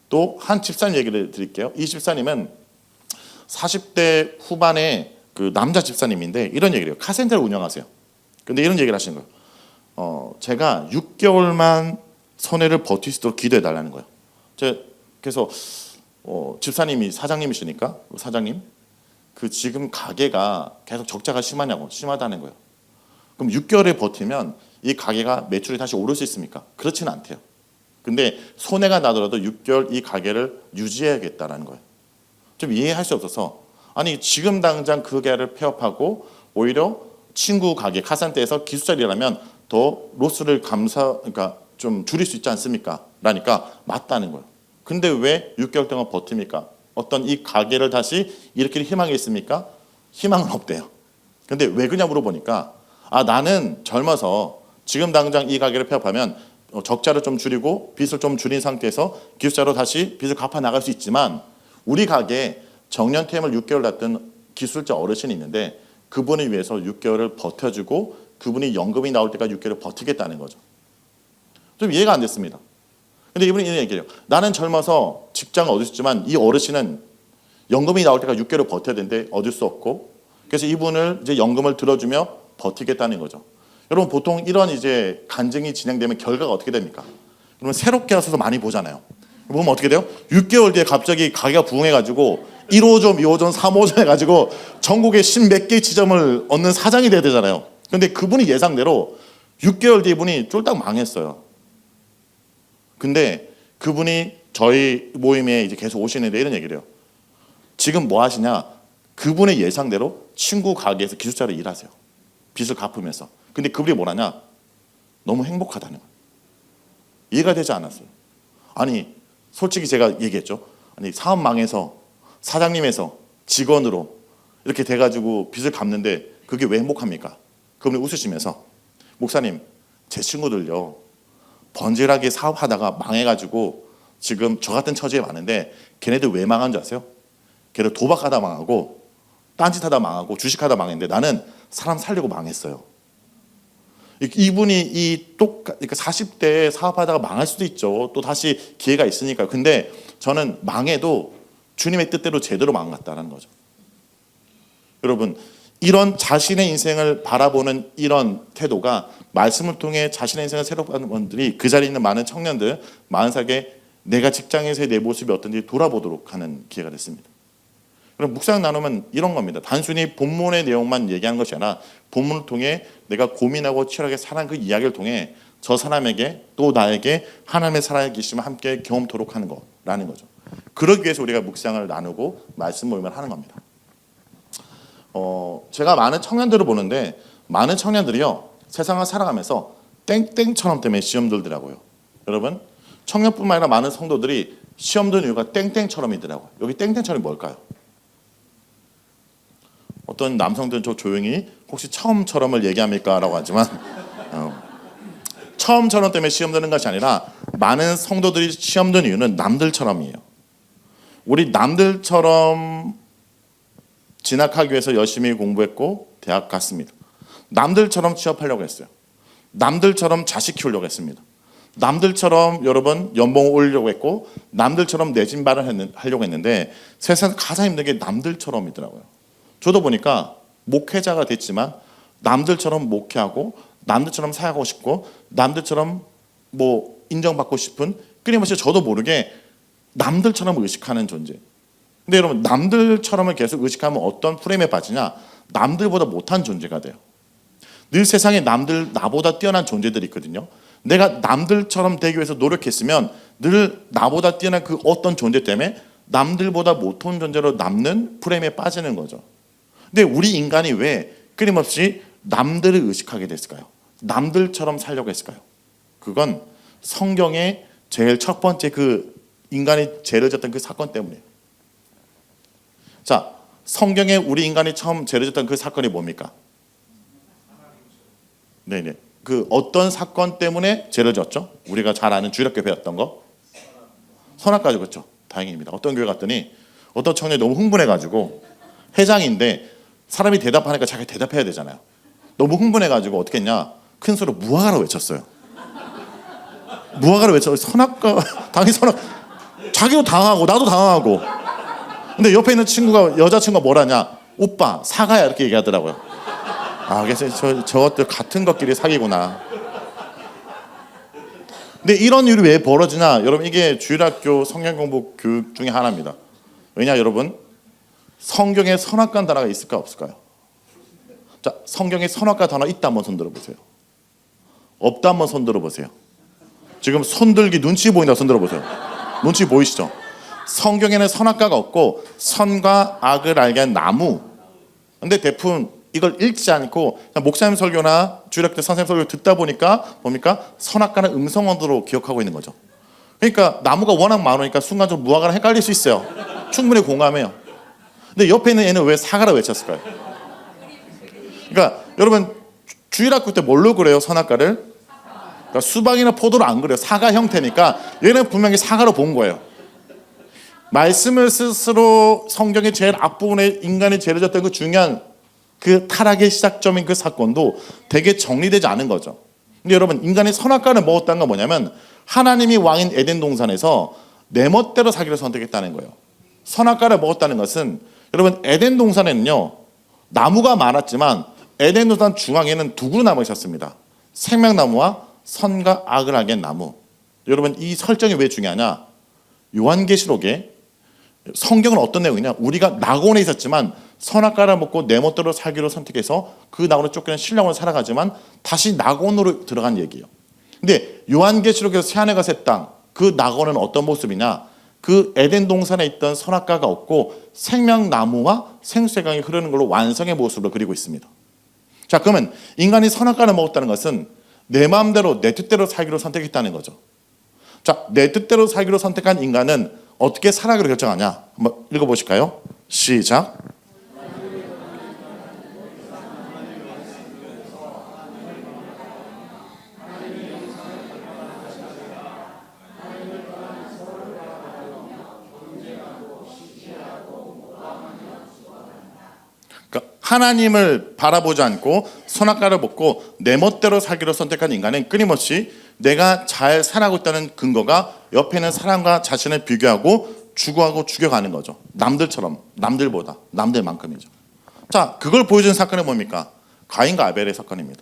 또 한 집사님 얘기를 드릴게요. 이 집사님은 40대 후반의 그 남자 집사님인데 이런 얘기를 해요. 카센터를 운영하세요. 근데 이런 얘기를 하시는 거예요. 제가 6개월만 손해를 버틸 수 있도록 기도해 달라는 거예요. 그래서 집사님이 사장님이시니까 사장님 그 지금 가게가 계속 적자가 심하다는 거예요. 그럼 6개월에 버티면 이 가게가 매출이 다시 오를 수 있습니까? 그렇지는 않대요. 근데 손해가 나더라도 6개월 이 가게를 유지해야겠다라는 거예요. 좀 이해할 수 없어서 아니 지금 당장 그 가게를 폐업하고 오히려 친구 가게 카센터에서 기숙사를 일하면 더 로스를 그러니까 좀 줄일 수 있지 않습니까? 라니까 맞다는 거예요. 근데 왜 6개월 동안 버팁니까? 어떤 이 가게를 다시 일으킬 희망이 있습니까? 희망은 없대요. 근데 왜 그냐 물어보니까 나는 젊어서 지금 당장 이 가게를 폐업하면 적자를 좀 줄이고 빚을 좀 줄인 상태에서 기숙사로 다시 빚을 갚아 나갈 수 있지만 우리 가게에 정년퇴임을 6개월 났던 기술자 어르신이 있는데 그분을 위해서 6개월을 버텨주고 그분이 연금이 나올 때까지 6개월을 버티겠다는 거죠. 좀 이해가 안 됐습니다. 근데 이분이 이런 얘기해요. 나는 젊어서 직장을 얻을 수 있지만 이 어르신은 연금이 나올 때까지 6개월을 버텨야 되는데 얻을 수 없고 그래서 이분을 이제 연금을 들어주며 버티겠다는 거죠. 여러분 보통 이런 이제 간증이 진행되면 결과가 어떻게 됩니까? 그러면 새롭게 와서 많이 보잖아요. 보면 어떻게 돼요? 6개월 뒤에 갑자기 가게가 부흥해가지고 1호점, 2호점, 3호점 해가지고 전국에 10몇 개 지점을 얻는 사장이 돼야 되잖아요. 근데 그분이 예상대로 6개월 뒤에 이분이 쫄딱 망했어요. 근데 그분이 저희 모임에 이제 계속 오시는데 이런 얘기를 해요. 지금 뭐 하시냐? 그분의 예상대로 친구 가게에서 기숙사로 일하세요. 빚을 갚으면서. 근데 그분이 뭐라냐? 너무 행복하다는 거예요. 이해가 되지 않았어요. 아니 솔직히 제가 얘기했죠. 아니 사업 망해서 사장님에서 직원으로 이렇게 돼가지고 빚을 갚는데 그게 왜 행복합니까? 그분이 웃으시면서 목사님 제 친구들요 번질하게 사업하다가 망해가지고 지금 저 같은 처지에 많은데 걔네들 왜 망한 줄 아세요? 걔네들 도박하다 망하고 딴짓하다 망하고 주식하다 망했는데 나는 사람 살려고 망했어요. 이분이 그러니까 40대에 사업하다가 망할 수도 있죠. 또 다시 기회가 있으니까요. 근데 저는 망해도 주님의 뜻대로 제대로 망갔다는 거죠. 여러분 이런 자신의 인생을 바라보는 이런 태도가 말씀을 통해 자신의 인생을 새롭게 하는 분들이 그 자리에 있는 많은 청년들 40살에 내가 직장에서의 내 모습이 어떤지 돌아보도록 하는 기회가 됐습니다. 그럼 묵상 나누면 이런 겁니다. 단순히 본문의 내용만 얘기하는 것이 아니라 본문을 통해 내가 고민하고 치열하게 살아간 그 이야기를 통해 저 사람에게 또 나에게 하나님의 살아계심을 함께 경험토록 하는 거라는 거죠. 그러기 위해서 우리가 묵상을 나누고 말씀 모임을 하는 겁니다. 제가 많은 청년들을 보는데 많은 청년들이요 세상을 살아가면서 땡땡처럼 때문에 시험 들더라고요. 여러분 청년뿐만 아니라 많은 성도들이 시험 드는 이유가 땡땡처럼이더라고요. 여기 땡땡처럼이 뭘까요? 어떤 남성들은 저 조용히 혹시 처음처럼을 얘기합니까? 라고 하지만 처음처럼 때문에 시험 드는 것이 아니라 많은 성도들이 시험 드는 이유는 남들처럼이에요. 우리 남들처럼 진학하기 위해서 열심히 공부했고 대학 갔습니다. 남들처럼 취업하려고 했어요. 남들처럼 자식 키우려고 했습니다. 남들처럼 여러분 연봉을 올리려고 했고 남들처럼 내 집 마련하려고 했는데 세상에서 가장 힘든 게 남들처럼이더라고요. 저도 보니까 목회자가 됐지만 남들처럼 목회하고 남들처럼 살고 싶고 남들처럼 뭐 인정받고 싶은 끊임없이 저도 모르게 남들처럼 의식하는 존재. 근데 여러분 남들처럼을 계속 의식하면 어떤 프레임에 빠지냐? 남들보다 못한 존재가 돼요. 늘 세상에 남들 나보다 뛰어난 존재들이 있거든요. 내가 남들처럼 되기 위해서 노력했으면 늘 나보다 뛰어난 그 어떤 존재 때문에 남들보다 못한 존재로 남는 프레임에 빠지는 거죠. 근데 우리 인간이 왜 끊임없이 남들을 의식하게 됐을까요? 남들처럼 살려고 했을까요? 그건 성경의 제일 첫 번째 그 인간이 죄를 졌던 그 사건 때문이에요. 자, 성경에 우리 인간이 처음 죄를 졌던 그 사건이 뭡니까? 네네. 그 어떤 사건 때문에 죄를 졌죠? 우리가 잘 아는 주일학교 배웠던 거? 선악과죠, 그렇죠? 다행입니다. 어떤 교회 갔더니 어떤 청년이 너무 흥분해가지고 회장인데 사람이 대답하니까 자기가 대답해야 되잖아요. 너무 흥분해가지고 어떻게 했냐? 큰 소리로 무화과라고 외쳤어요. 무화과를 외쳐. 선악과 당연히 선악. 자기도 당하고 나도 당하고. 근데 옆에 있는 친구가 여자친구가 뭐라냐? 오빠 사과야 이렇게 얘기하더라고요. 아, 그래서 저것들 같은 것끼리 사귀구나. 근데 이런 일이 왜 벌어지냐? 여러분 이게 주일학교 성경공부 교육 중에 하나입니다. 왜냐 여러분? 성경에 선악과 단어가 있을까 없을까요? 자, 성경에 선악과 단어 있다 한번 손들어 보세요. 없다 한번 손들어 보세요. 지금 손들기 눈치 보인다 손들어 보세요. 눈치 보이시죠? 성경에는 선악과가 없고 선과 악을 알게 한 나무. 근데 대부분 이걸 읽지 않고 목사님 설교나 주일학교 때 선생님 설교 듣다 보니까 뭡니까? 선악과는 음성언어로 기억하고 있는 거죠. 그러니까 나무가 워낙 많으니까 순간적으로 무화과랑 헷갈릴 수 있어요. 충분히 공감해요. 근데 옆에 있는 얘는 왜 사과라 외쳤을까요? 그러니까 여러분 주일학교 때 뭘로 그래요? 선악과를? 그러니까 수박이나 포도로 안 그래요. 사과 형태니까 얘는 분명히 사과로 본 거예요. 말씀을 스스로 성경의 제일 앞부분에 인간이 죄를 졌던 그 중요한 그 타락의 시작점인 그 사건도 되게 정리되지 않은 거죠. 근데 여러분 인간이 선악과를 먹었다는 건 뭐냐면 하나님이 왕인 에덴 동산에서 내 멋대로 살기를 선택했다는 거예요. 선악과를 먹었다는 것은 여러분 에덴 동산에는요 나무가 많았지만 에덴 동산 중앙에는 두 그루 나무가 있었습니다. 생명나무와 선과 악을 알게 한 나무. 여러분 이 설정이 왜 중요하냐? 요한계시록에 성경은 어떤 내용이냐? 우리가 낙원에 있었지만 선악과를 먹고 내 멋대로 살기로 선택해서 그 낙원을 쫓겨난 신랑으로 살아가지만 다시 낙원으로 들어간 얘기예요. 근데 요한계시록에서 새하늘과 새 땅, 그 낙원은 어떤 모습이냐? 그 에덴 동산에 있던 선악과가 없고 생명나무와 생수의 강이 흐르는 걸로 완성의 모습으로 그리고 있습니다. 자, 그러면 인간이 선악과를 먹었다는 것은 내 마음대로 내 뜻대로 살기로 선택했다는 거죠. 자, 내 뜻대로 살기로 선택한 인간은 어떻게 살아가기로 결정하냐? 한번 읽어보실까요? 시작. 하나님을 바라보지 않고 선악과를 먹고 내 멋대로 살기로 선택한 인간은 끊임없이 내가 잘 살아가고 있다는 근거가 옆에 있는 사람과 자신을 비교하고 추구하고 죽여가는 거죠. 남들처럼, 남들보다, 남들만큼이죠. 자, 그걸 보여준 사건이 뭡니까? 가인과 아벨의 사건입니다.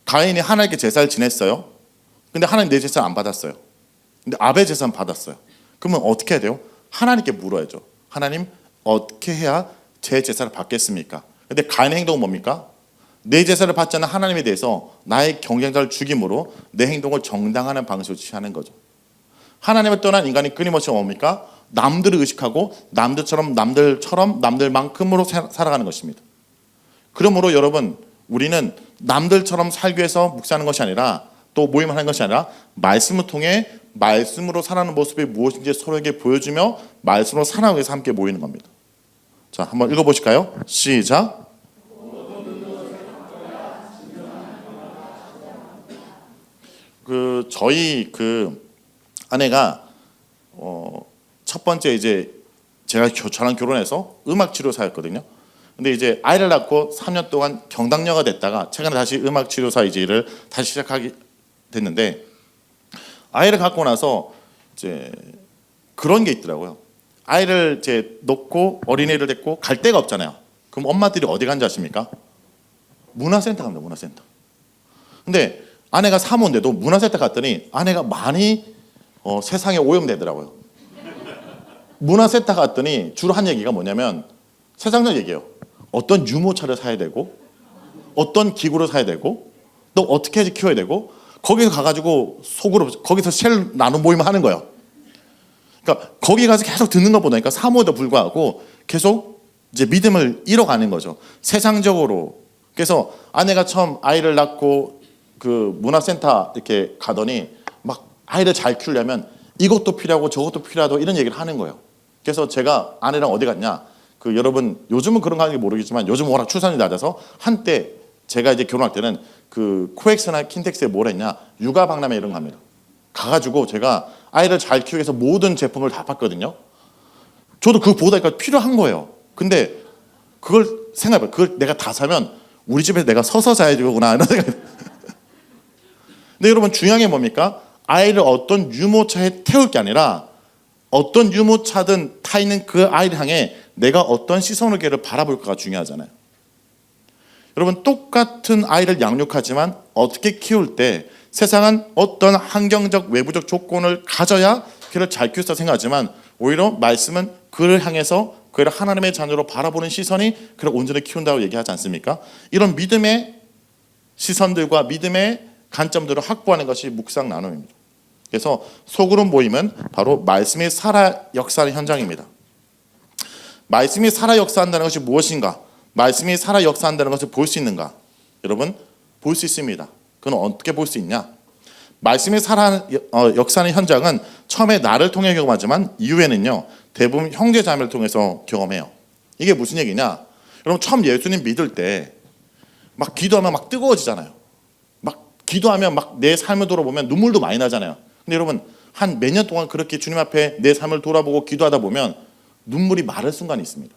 가인이 하나님께 제사를 지냈어요. 근데 하나님 내 제사를 안 받았어요. 근데 아벨 제사는 받았어요. 그러면 어떻게 해야 돼요? 하나님께 물어야죠. 하나님, 어떻게 해야 제 제사를 받겠습니까? 근데 가인의 행동은 뭡니까? 내 제사를 받지 않는 하나님에 대해서 나의 경쟁자를 죽임으로 내 행동을 정당화하는 방식으로 취하는 거죠. 하나님을 떠난 인간이 끊임없이 뭡니까? 남들을 의식하고 남들만큼으로 살아가는 것입니다. 그러므로 여러분, 우리는 남들처럼 살기 위해서 묵상하는 것이 아니라, 또 모임을 하는 것이 아니라, 말씀을 통해 말씀으로 살아가는 모습이 무엇인지 서로에게 보여주며 말씀으로 살아가기 위해서 함께 모이는 겁니다. 자, 한번 읽어보실까요? 시작. 저희 아내가 첫 번째 이제 저랑 결혼해서 음악 치료사였거든요. 근데 이제 아이를 낳고 3년 동안 경당녀가 됐다가 최근에 다시 음악 치료사 이제 일을 다시 시작하게 됐는데, 아이를 갖고 나서 이제 그런 게 있더라고요. 아이를 이제 놓고 어린이를 데리고 갈 데가 없잖아요. 그럼 엄마들이 어디 간지 아십니까? 문화센터 갑니다. 문화센터. 근데 아내가 사모인데도 문화센터 갔더니 아내가 많이 세상에 오염되더라고요. 문화센터 갔더니 주로 한 얘기가 뭐냐면 세상적 얘기예요. 어떤 유모차를 사야 되고, 어떤 기구를 사야 되고, 또 어떻게 해서 키워야 되고, 거기서 가가지고 속으로 거기서 셀 나눔 모임을 하는 거예요. 그러니까 거기 가서 계속 듣는 것 보니까 사모에도 불구하고 계속 이제 믿음을 잃어가는 거죠. 세상적으로. 그래서 아내가 처음 아이를 낳고 그 문화센터 이렇게 가더니 막 아이를 잘 키우려면 이것도 필요하고 저것도 필요하고 이런 얘기를 하는 거예요. 그래서 제가 아내랑 어디 갔냐? 여러분 요즘은 그런 거 하는지 모르겠지만 요즘 워낙 출산이 낮아서 한때 제가 이제 결혼할 때는 코엑스나 킨텍스에 뭘 했냐? 육아 박람회 이런 거 합니다. 가가지고 제가 아이를 잘 키우기 위해서 모든 제품을 다 봤거든요. 저도 그거 보다니까 필요한 거예요. 근데 그걸 생각해봐요. 그걸 내가 다 사면 우리 집에서 내가 서서 자야 되구나 이런 생각이. 근데 여러분 중요한 게 뭡니까? 아이를 어떤 유모차에 태울 게 아니라 어떤 유모차든 타 있는 그 아이를 향해 내가 어떤 시선으로 걔를 바라볼까가 중요하잖아요. 여러분 똑같은 아이를 양육하지만 어떻게 키울 때 세상은 어떤 환경적 외부적 조건을 가져야 그를 잘 키우다 생각하지만 오히려 말씀은 그를 향해서 그를 하나님의 자녀로 바라보는 시선이 그를 온전히 키운다고 얘기하지 않습니까? 이런 믿음의 시선들과 믿음의 관점들을 확보하는 것이 묵상 나눔입니다. 그래서 소그룹 모임은 바로 말씀이 살아 역사하는 현장입니다. 말씀이 살아 역사한다는 것이 무엇인가? 말씀이 살아 역사한다는 것을 볼 수 있는가? 여러분 볼 수 있습니다. 그건 어떻게 볼 수 있냐? 말씀이 살아 역사하는 현장은 처음에 나를 통해 경험하지만 이후에는요 대부분 형제 자매를 통해서 경험해요. 이게 무슨 얘기냐? 여러분 처음 예수님 믿을 때 막 기도하면 막 뜨거워지잖아요. 막 기도하면 막 내 삶을 돌아보면 눈물도 많이 나잖아요. 근데 여러분 한 몇 년 동안 그렇게 주님 앞에 내 삶을 돌아보고 기도하다 보면 눈물이 마를 순간이 있습니다.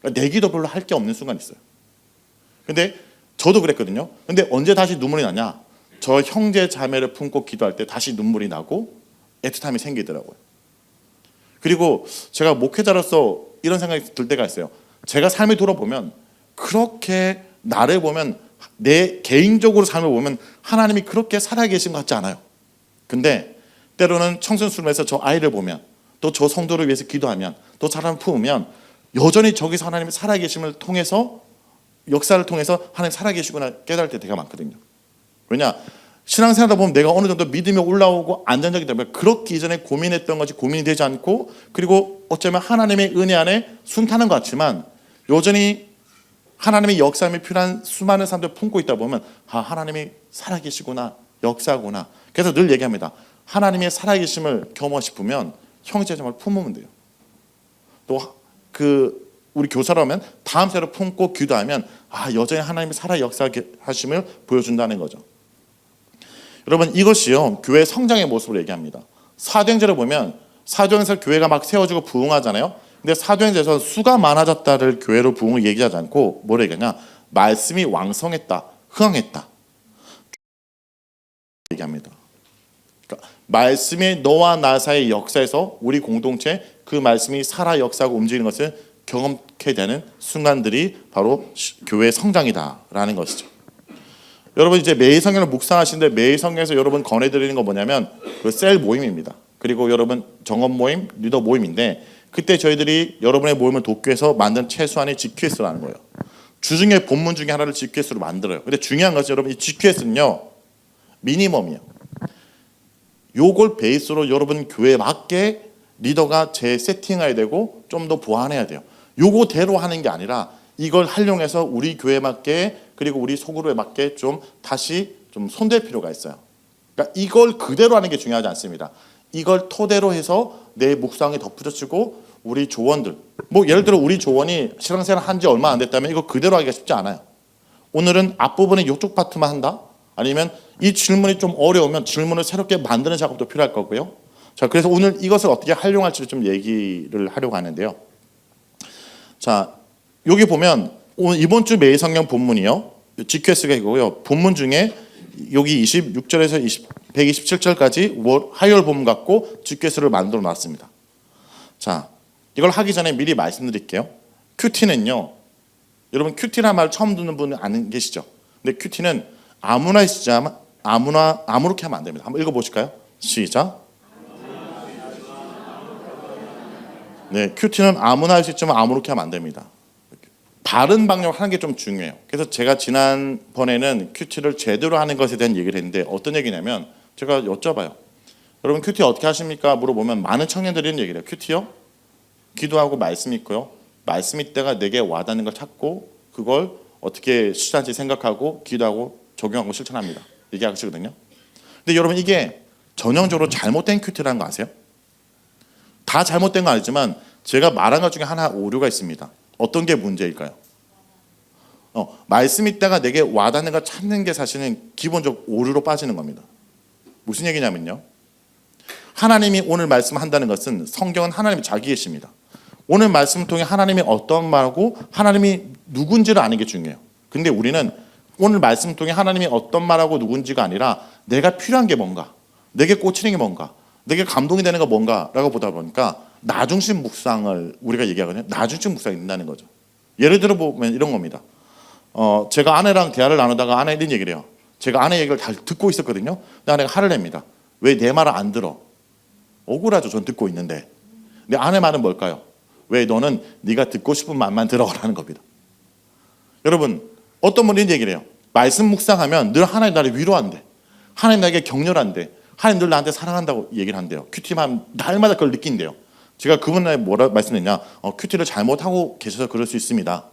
그러니까 내 기도 별로 할 게 없는 순간이 있어요. 근데 저도 그랬거든요. 근데 언제 다시 눈물이 나냐? 저 형제 자매를 품고 기도할 때 다시 눈물이 나고 애틋함이 생기더라고요. 그리고 제가 목회자로서 이런 생각이 들 때가 있어요. 제가 삶을 돌아보면 그렇게 나를 보면 내 개인적으로 삶을 보면 하나님이 그렇게 살아계신 것 같지 않아요. 근데 때로는 청순수름에서 저 아이를 보면 또 저 성도를 위해서 기도하면 또 사람을 품으면 여전히 저기서 하나님이 살아계심을 통해서 역사를 통해서 하나님 살아계시구나 깨달을 때 되게 많거든요. 왜냐? 신앙생활하다 보면 내가 어느 정도 믿음이 올라오고 안정적이 되면 그렇게 이전에 고민했던 것이 고민이 되지 않고 그리고 어쩌면 하나님의 은혜 안에 순탄한 것 같지만 여전히 하나님의 역사함이 필요한 수많은 사람들 품고 있다 보면 하나님이 살아계시구나 역사구나. 그래서 늘 얘기합니다. 하나님의 살아계심을 경험하고 싶으면 형제자매를 품으면 돼요. 또 우리 교사라면 다음 세를 품고 기도하면 여전히 하나님이 살아 역사하심을 보여준다는 거죠. 여러분 이것이요 교회 성장의 모습을 얘기합니다. 사도행전을 보면 사도행전에서 교회가 막 세워지고 부흥하잖아요. 근데 사도행전에서 수가 많아졌다를 교회로 부흥을 얘기하지 않고 뭐라 얘기하냐? 말씀이 왕성했다, 흥황했다 얘기합니다. 그러니까 말씀이 너와 나 사이의 역사에서 우리 공동체 그 말씀이 살아 역사하고 움직이는 것을 경험하게 되는 순간들이 바로 교회의 성장이다라는 것이죠. 여러분 이제 매일 성경을 묵상하시는데 매일 성경에서 여러분 권해드리는 거 뭐냐면 그 셀 모임입니다. 그리고 여러분 정업 모임, 리더 모임인데 그때 저희들이 여러분의 모임을 돕기 위해서 만든 최소한의 GQS라는 거예요. 주중에 본문 중에 하나를 GQS로 만들어요. 근데 중요한 것은 여러분 이 GQS는요 미니멈이에요. 요걸 베이스로 여러분 교회에 맞게 리더가 재세팅해야 되고 좀 더 보완해야 돼요. 요거대로 하는 게 아니라 이걸 활용해서 우리 교회에 맞게 그리고 우리 소그룹에 맞게 좀 다시 좀 손댈 필요가 있어요. 그러니까 이걸 그대로 하는 게 중요하지 않습니다. 이걸 토대로 해서 내 묵상이 덧붙여지고 우리 조원들 뭐 예를 들어 우리 조원이 신앙생활 한 지 얼마 안 됐다면 이거 그대로 하기가 쉽지 않아요. 오늘은 앞부분에 이쪽 파트만 한다? 아니면 이 질문이 좀 어려우면 질문을 새롭게 만드는 작업도 필요할 거고요. 자, 그래서 오늘 이것을 어떻게 활용할지를 좀 얘기를 하려고 하는데요. 자, 여기 보면 오늘 이번 주 매일 성경 본문이요. GQS가 있고요. 본문 중에 여기 26절에서 127절까지 화요일 본문 갖고 GQS를 만들어 놨습니다. 자, 이걸 하기 전에 미리 말씀드릴게요. 큐티는요. 여러분 큐티라는 말 처음 듣는 분은 안 계시죠? 근데 큐티는 아무나 쓰자 아무렇게 하면 안 됩니다. 한번 읽어보실까요? 시작. 네, 큐티는 아무나 할 수 있지만 아무렇게 하면 안 됩니다. 바른 방향을 하는 게 좀 중요해요. 그래서 제가 지난번에는 큐티를 제대로 하는 것에 대한 얘기를 했는데 어떤 얘기냐면 제가 여쭤봐요. 여러분 큐티 어떻게 하십니까? 물어보면 많은 청년들이 이런 얘기를 해요. 큐티요? 기도하고 말씀 있고요. 말씀 있다가 내게 와닿는 걸 찾고 그걸 어떻게 실천할지 생각하고 기도하고 적용하고 실천합니다. 얘기하시거든요. 근데 여러분 이게 전형적으로 잘못된 큐티라는 거 아세요? 다 잘못된 건 아니지만 제가 말한 것 중에 하나 오류가 있습니다. 어떤 게 문제일까요? 말씀 있다가 내게 와닿는 걸 찾는 게 사실은 기본적 오류로 빠지는 겁니다. 무슨 얘기냐면요. 하나님이 오늘 말씀한다는 것은 성경은 하나님이 자기 계십니다. 오늘 말씀을 통해 하나님이 어떤 말하고 하나님이 누군지를 아는 게 중요해요. 근데 우리는 오늘 말씀을 통해 하나님이 어떤 말하고 누군지가 아니라 내가 필요한 게 뭔가, 내게 꽂히는 게 뭔가, 내게 감동이 되는 게 뭔가라고 보다 보니까 나중심 묵상을 우리가 얘기하거든요. 나중심 묵상이 된다는 거죠. 예를 들어 보면 이런 겁니다. 제가 아내랑 대화를 나누다가 아내 이런 얘기를 해요. 제가 아내 얘기를 잘 듣고 있었거든요. 근데 아내가 화를 냅니다. 왜 내 말을 안 들어? 억울하죠. 전 듣고 있는데. 근데 아내 말은 뭘까요? 왜 너는 네가 듣고 싶은 말만 들어라는 겁니다. 여러분 어떤 분이 이런 얘기를 해요. 말씀 묵상하면 늘 하나님 나를 위로한대. 하나님 나에게 격려한대. 하나님 늘 나한테 사랑한다고 얘기를 한대요. 큐티만 날마다 그걸 느낀대요. 제가 그분한테 뭐라 말씀했냐? 큐티를 잘못하고 계셔서 그럴 수 있습니다.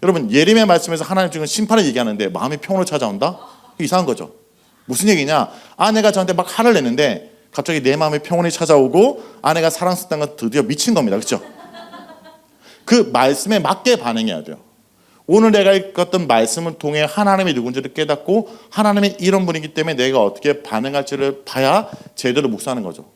여러분 예레미야 말씀에서 하나님 지금 심판을 얘기하는데 마음이 평온을 찾아온다? 이상한 거죠. 무슨 얘기냐? 아내가 저한테 막 화를 내는데 갑자기 내 마음에 평온이 찾아오고 아내가 사랑스럽다는 건 드디어 미친 겁니다. 그렇죠? 그 말씀에 맞게 반응해야 돼요. 오늘 내가 읽었던 말씀을 통해 하나님이 누군지를 깨닫고 하나님이 이런 분이기 때문에 내가 어떻게 반응할지를 봐야 제대로 묵상하는 거죠.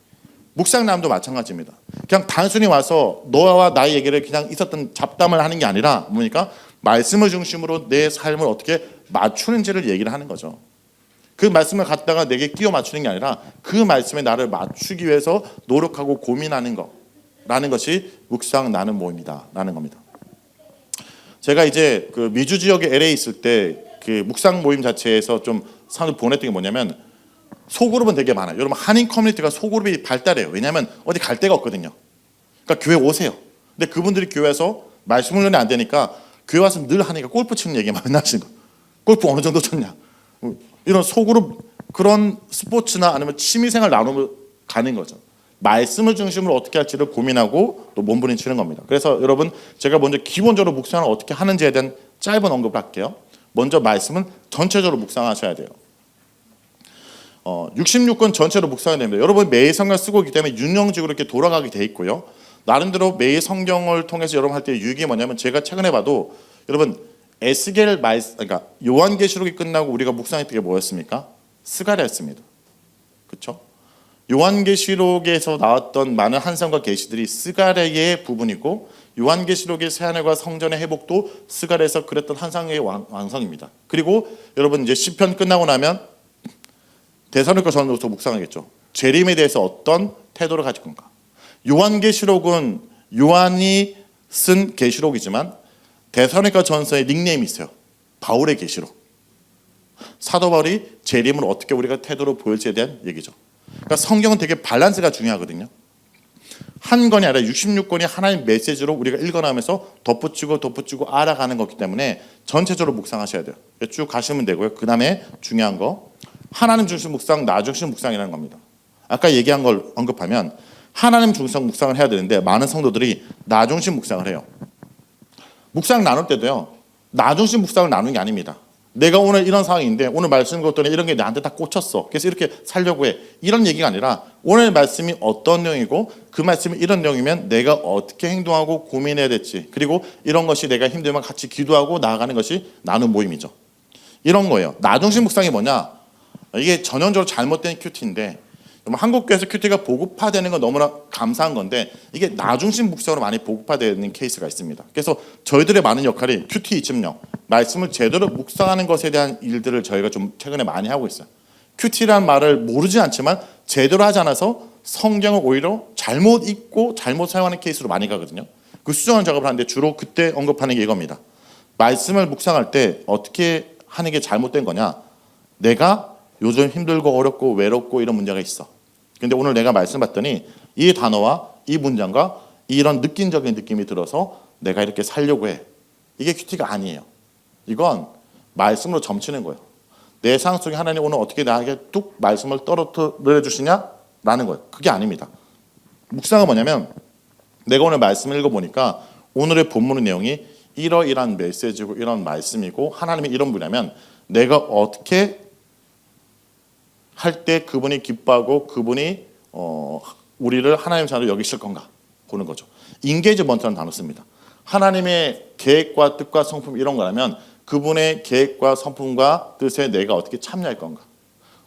묵상남도 마찬가지입니다. 그냥 단순히 와서 너와 나의 얘기를 그냥 있었던 잡담을 하는 게 아니라 뭡니까? 말씀을 중심으로 내 삶을 어떻게 맞추는지를 얘기를 하는 거죠. 그 말씀을 갖다가 내게 끼워 맞추는 게 아니라 그 말씀에 나를 맞추기 위해서 노력하고 고민하는 거라는 것이 묵상 나는 모임이다라는 겁니다. 제가 이제 그 미주 지역에 LA 있을 때 그 묵상 모임 자체에서 좀 사람들 보냈던 게 뭐냐면 소그룹은 되게 많아요. 여러분 한인 커뮤니티가 소그룹이 발달해요. 왜냐하면 어디 갈 데가 없거든요. 그러니까 교회 오세요. 근데 그분들이 교회에서 말씀 훈련이 안 되니까 교회 와서 늘 하니까 골프 치는 얘기만 맨날 하시는 거. 골프 어느 정도 쳤냐. 이런 소그룹 그런 스포츠나 아니면 취미생활 나누며 가는 거죠. 말씀을 중심으로 어떻게 할지를 고민하고 또 몸부림치는 겁니다. 그래서 여러분 제가 먼저 기본적으로 묵상을 어떻게 하는지에 대한 짧은 언급을 할게요. 먼저 말씀은 전체적으로 묵상하셔야 돼요. 66권 전체로 묵상해야 됩니다. 여러분 매일 성경 쓰고 있기 때문에 윤영직으로 이렇게 돌아가게 돼 있고요. 나름대로 매일 성경을 통해서 여러분 할 때 유익이 뭐냐면 제가 최근에 봐도 여러분 에스겔 그러니까 요한계시록이 끝나고 우리가 묵상했던 게 뭐였습니까? 스가랴였습니다. 그렇죠? 요한계시록에서 나왔던 많은 한상과 계시들이 스가랴의 부분이고 요한계시록의 새하늘과 성전의 회복도 스가랴에서 그랬던 한상의 완성입니다. 그리고 여러분 이제 시편 끝나고 나면 데살로니가 전서부터 묵상하겠죠. 재림에 대해서 어떤 태도를 가질 건가? 요한계시록은 요한이 쓴 계시록이지만 데살로니가 전서의 닉네임이 있어요. 바울의 계시록. 사도 바울이 재림을 어떻게 우리가 태도로 보일지에 대한 얘기죠. 그러니까 성경은 되게 밸런스가 중요하거든요. 한 권이 아니라 66권이 하나님 메시지로 우리가 읽어나가면서 덧붙이고 알아가는 거기 때문에 전체적으로 묵상하셔야 돼요. 쭉 가시면 되고요. 그 다음에 중요한 거, 하나님 중심 묵상, 나 중심 묵상이라는 겁니다. 아까 얘기한 걸 언급하면 하나님 중심 묵상을 해야 되는데 많은 성도들이 나 중심 묵상을 해요. 묵상 나눌 때도요, 나 중심 묵상을 나누는 게 아닙니다. 내가 오늘 이런 상황인데 오늘 말씀 것들은 이런 게 나한테 다 꽂혔어. 그래서 이렇게 살려고 해. 이런 얘기가 아니라 오늘 말씀이 어떤 내용이고 그 말씀이 이런 내용이면 내가 어떻게 행동하고 고민해야 될지, 그리고 이런 것이 내가 힘들면 같이 기도하고 나아가는 것이 나눔 모임이죠. 이런 거예요. 나 중심 묵상이 뭐냐? 이게 전형적으로 잘못된 큐티인데, 한국교회에서 큐티가 보급화되는 건 너무나 감사한 건데 이게 나 중심 묵상으로 많이 보급화되는 케이스가 있습니다. 그래서 저희들의 많은 역할이 큐티 2.0 말씀을 제대로 묵상하는 것에 대한 일들을 저희가 좀 최근에 많이 하고 있어요. 큐티라는 말을 모르지 않지만 제대로 하지 않아서 성경을 오히려 잘못 읽고 잘못 사용하는 케이스로 많이 가거든요. 그 수정하는 작업을 하는데 주로 그때 언급하는 게 이겁니다. 말씀을 묵상할 때 어떻게 하는 게 잘못된 거냐? 내가 요즘 힘들고 어렵고 외롭고 이런 문제가 있어. 근데 오늘 내가 말씀 봤더니 이 단어와 이 문장과 이런 느낌적인 느낌이 들어서 내가 이렇게 살려고 해. 이게 큐티가 아니에요. 이건 말씀으로 점치는 거예요. 내 상황 속에 하나님 오늘 어떻게 나에게 뚝 말씀을 떨어뜨려 주시냐라는 거예요. 그게 아닙니다. 묵상은 뭐냐면 내가 오늘 말씀을 읽어보니까 오늘의 본문의 내용이 이러이러한 메시지고 이런 말씀이고 하나님이 이런 분이라면 내가 어떻게 할 때 그분이 기뻐하고 그분이 우리를 하나님 자녀로 여기실 건가 보는 거죠. 인게이지먼트라는 단어 씁니다. 하나님의 계획과 뜻과 성품 이런 거라면 그분의 계획과 성품과 뜻에 내가 어떻게 참여할 건가.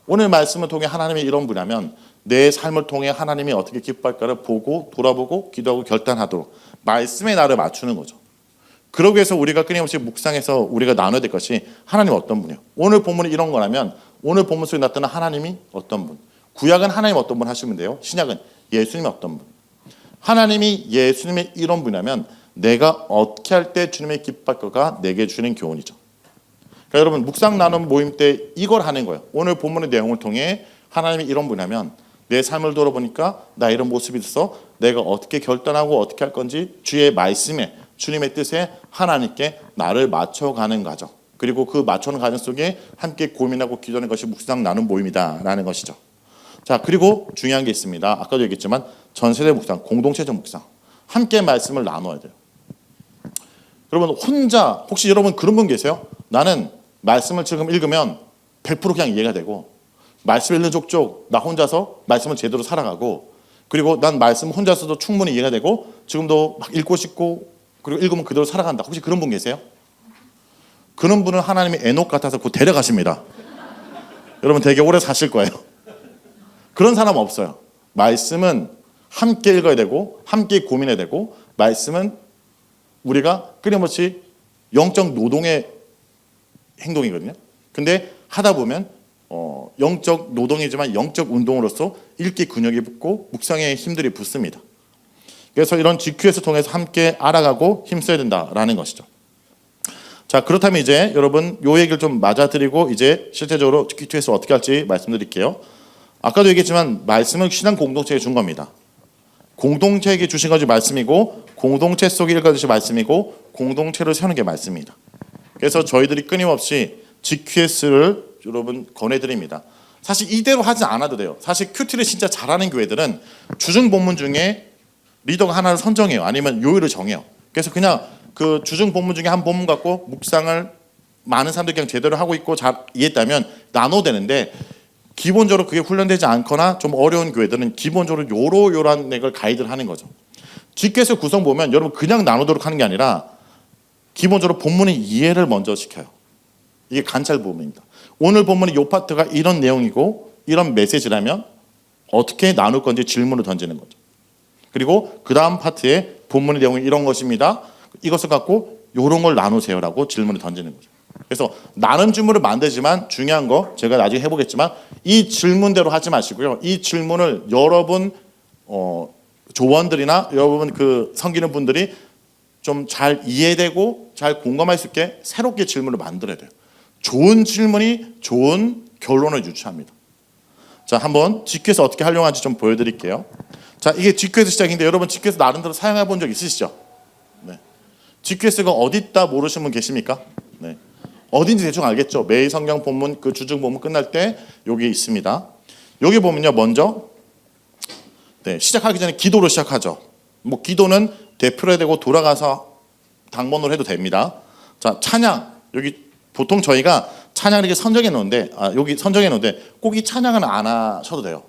오늘 말씀을 통해 하나님이 이런 분이라면 내 삶을 통해 하나님이 어떻게 기뻐할까를 보고 돌아보고 기도하고 결단하도록 말씀에 나를 맞추는 거죠. 그러기 위해서 우리가 끊임없이 묵상해서 우리가 나눠야 될 것이 하나님 어떤 분이에요. 오늘 본문이 이런 거라면 오늘 본문 속에 나타난 하나님이 어떤 분. 구약은 하나님 어떤 분 하시면 돼요. 신약은 예수님이 어떤 분. 하나님이 예수님의 이런 분이라면 내가 어떻게 할 때 주님의 기뻐할까가 내게 주는 교훈이죠. 그러니까 여러분 묵상 나눔 모임 때 이걸 하는 거예요. 오늘 본문의 내용을 통해 하나님이 이런 분이라면 내 삶을 돌아보니까 나 이런 모습이 있어 내가 어떻게 결단하고 어떻게 할 건지 주의 말씀에 주님의 뜻에 하나님께 나를 맞춰가는 과정, 그리고 그 맞춰가는 과정 속에 함께 고민하고 기도하는 것이 묵상 나눔 모임이다라는 것이죠. 자, 그리고 중요한 게 있습니다. 아까도 얘기했지만 전세대 묵상, 공동체적 묵상, 함께 말씀을 나눠야 돼요. 여러분 혼자 혹시 여러분 그런 분 계세요? 나는 말씀을 지금 읽으면 100% 그냥 이해가 되고 말씀 읽는 족족 나 혼자서 말씀을 제대로 살아가고, 그리고 난 말씀 혼자서도 충분히 이해가 되고 지금도 막 읽고 싶고 그리고 읽으면 그대로 살아간다. 혹시 그런 분 계세요? 그런 분은 하나님이 에녹 같아서 곧 데려가십니다. 여러분 되게 오래 사실 거예요. 그런 사람 없어요. 말씀은 함께 읽어야 되고 함께 고민해야 되고, 말씀은 우리가 끊임없이 영적 노동의 행동이거든요. 근데 하다 보면 영적 노동이지만 영적 운동으로서 읽기 근육이 붙고 묵상의 힘들이 붙습니다. 그래서 이런 GQS 통해서 함께 알아가고 힘써야 된다라는 것이죠. 자, 그렇다면 이제 여러분 요 얘기를 좀 맞아드리고 이제 실제적으로 GQS 어떻게 할지 말씀드릴게요. 아까도 얘기했지만 말씀은 신앙 공동체에 준 겁니다. 공동체에게 주신 것이 말씀이고 공동체 속에 읽어주신 말씀이고 공동체를 세우는 게 말씀입니다. 그래서 저희들이 끊임없이 GQS를 여러분 권해드립니다. 사실 이대로 하지 않아도 돼요. 사실 큐티를 진짜 잘하는 교회들은 주중 본문 중에 리더가 하나를 선정해요. 아니면 요일을 정해요. 그래서 그냥 그 주중 본문 중에 한 본문 갖고 묵상을 많은 사람들이 그냥 제대로 하고 있고 잘 이해했다면 나눠도 되는데, 기본적으로 그게 훈련되지 않거나 좀 어려운 교회들은 기본적으로 요러요러한 걸 가이드를 하는 거죠. GQS 구성 보면 여러분 그냥 나누도록 하는 게 아니라 기본적으로 본문의 이해를 먼저 시켜요. 이게 관찰 부분입니다. 오늘 본문의 요 파트가 이런 내용이고 이런 메시지라면 어떻게 나눌 건지 질문을 던지는 거죠. 그리고 그 다음 파트에 본문의 내용이 이런 것입니다. 이것을 갖고 이런 걸 나누세요라고 질문을 던지는 거죠. 그래서 나눔 질문을 만들지만 중요한 거 제가 나중에 해보겠지만 이 질문대로 하지 마시고요. 이 질문을 여러분 조원들이나 여러분 그 섬기는 분들이 좀 잘 이해되고 잘 공감할 수 있게 새롭게 질문을 만들어야 돼요. 좋은 질문이 좋은 결론을 유추합니다. 자, 한번 GQ에서 어떻게 활용하는지 좀 보여드릴게요. 자, 이게 GQ에서 시작인데 여러분 GQ에서 나름대로 사용해 본 적 있으시죠? 네. GQS가 어디 있다 모르시는 분 계십니까? 네. 어딘지 대충 알겠죠? 매일 성경 본문 그 주중 본문 끝날 때 여기 있습니다. 여기 보면요, 먼저 시작하기 전에 기도로 시작하죠. 뭐 기도는 대표로 해야 되고 돌아가서 당번으로 해도 됩니다. 자, 찬양, 여기 보통 저희가 찬양을 이렇게 선정해 놓는데 여기 선정해 놓는데 꼭 이 찬양은 안 하셔도 돼요.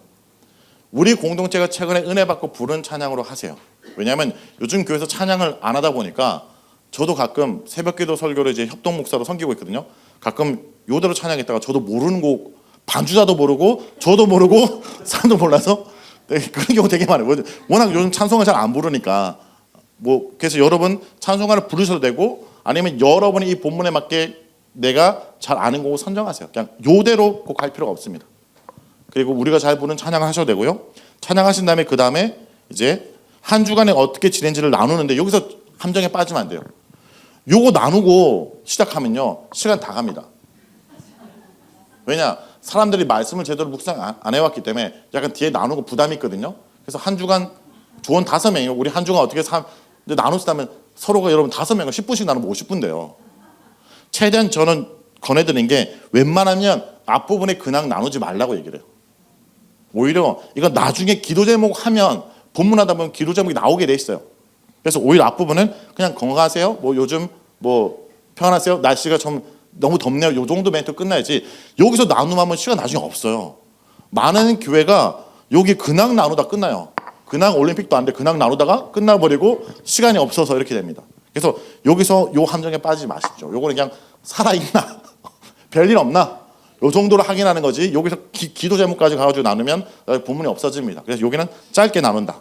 우리 공동체가 최근에 은혜 받고 부른 찬양으로 하세요. 왜냐하면 요즘 교회에서 찬양을 안 하다 보니까 저도 가끔 새벽기도 설교를 이제 협동 목사로 섬기고 있거든요. 가끔 요대로 찬양했다가 저도 모르는 곡 반주자도 모르고 저도 모르고 사람도 몰라서 그런 경우 되게 많아요. 워낙 요즘 찬송을 잘 안 부르니까 그래서 여러분 찬송가를 부르셔도 되고 아니면 여러분이 이 본문에 맞게 내가 잘 아는 곡을 선정하세요. 그냥 요대로 꼭 할 필요가 없습니다. 그리고 우리가 잘 부르는 찬양을 하셔도 되고요. 찬양하신 다음에 그 다음에 이제 한 주간에 어떻게 지낸지를 나누는데 여기서 함정에 빠지면 안 돼요. 요거 나누고 시작하면요 시간 다 갑니다. 왜냐? 사람들이 말씀을 제대로 묵상 안 해왔기 때문에 약간 뒤에 나누고 부담이 있거든요. 그래서 한 주간 조원 5명이요. 우리 한 주간 어떻게 나누시다면 서로가 여러분 5명을 10분씩 나누면 50분 돼요. 최대한 저는 권해드린 게 웬만하면 앞부분에 근황 나누지 말라고 얘기를 해요. 오히려 이건 나중에 기도 제목 하면 본문하다 보면 기도 제목이 나오게 돼 있어요. 그래서 오히려 앞부분은 그냥 건강하세요. 뭐 요즘 뭐 평안하세요. 날씨가 좀 너무 덥네요. 요 정도 멘트 끝나야지. 여기서 나누면 시간 나중에 없어요. 많은 교회가 여기 근황 나누다 끝나요. 근황 올림픽도 안 돼. 근황 나누다가 끝나버리고 시간이 없어서 이렇게 됩니다. 그래서 여기서 요 함정에 빠지지 마십시오. 요거는 그냥 살아있나 별일 없나 요 정도로 확인하는 거지. 여기서 기도 제목까지 가가지고 나누면 본문이 없어집니다. 그래서 여기는 짧게 나눈다.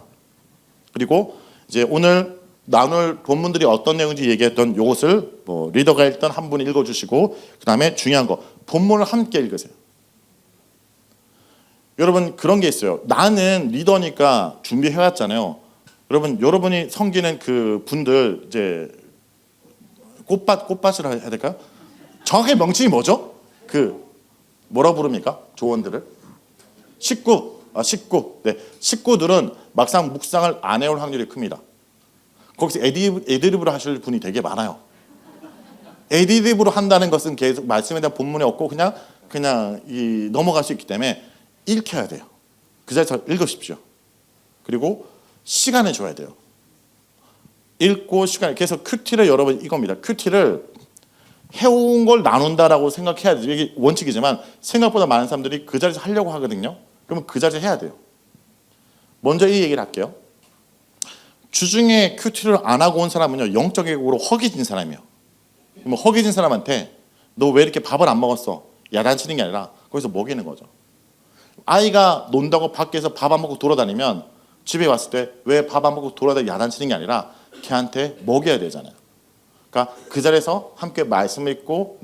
그리고 이제 오늘 나눌 본문들이 어떤 내용인지 얘기했던 요것을 뭐 리더가 일단 한 분이 읽어주시고 그 다음에 중요한 거 본문을 함께 읽으세요. 여러분 그런 게 있어요. 나는 리더니까 준비해왔잖아요. 여러분이 섬기는 그 분들 이제 꽃밭을 해야 될까요? 정확히 명칭이 뭐죠? 그 뭐라 부릅니까? 조원들을 식구. 네, 식구들은 막상 묵상을 안 해올 확률이 큽니다. 거기서 애드리브로 하실 분이 되게 많아요. 애드리브로 한다는 것은 계속 말씀에 대한 본문이 없고 그냥 넘어갈 수 있기 때문에 읽혀야 돼요. 그 자리에서 읽으십시오. 그리고 시간을 줘야 돼요. 읽고 시간. 그래서 큐티를 여러분 이겁니다. 큐티를 해온 걸 나눈다라고 생각해야 돼요. 이게 원칙이지만 생각보다 많은 사람들이 그 자리에서 하려고 하거든요. 그러면 그 자리에서 해야 돼요. 먼저 이 얘기를 할게요. 주중에 큐티를 안 하고 온 사람은요 영적으로 허기진 사람이에요. 그럼 허기진 사람한테 너 왜 이렇게 밥을 안 먹었어? 야단치는 게 아니라 거기서 먹이는 거죠. 아이가 논다고 밖에서 밥 안 먹고 돌아다니면 집에 왔을 때 왜 밥 안 먹고 돌아다니고 야단치는 게 아니라 걔한테 먹여야 되잖아요. 그러니까 그 자리에서 함께 말씀 읽고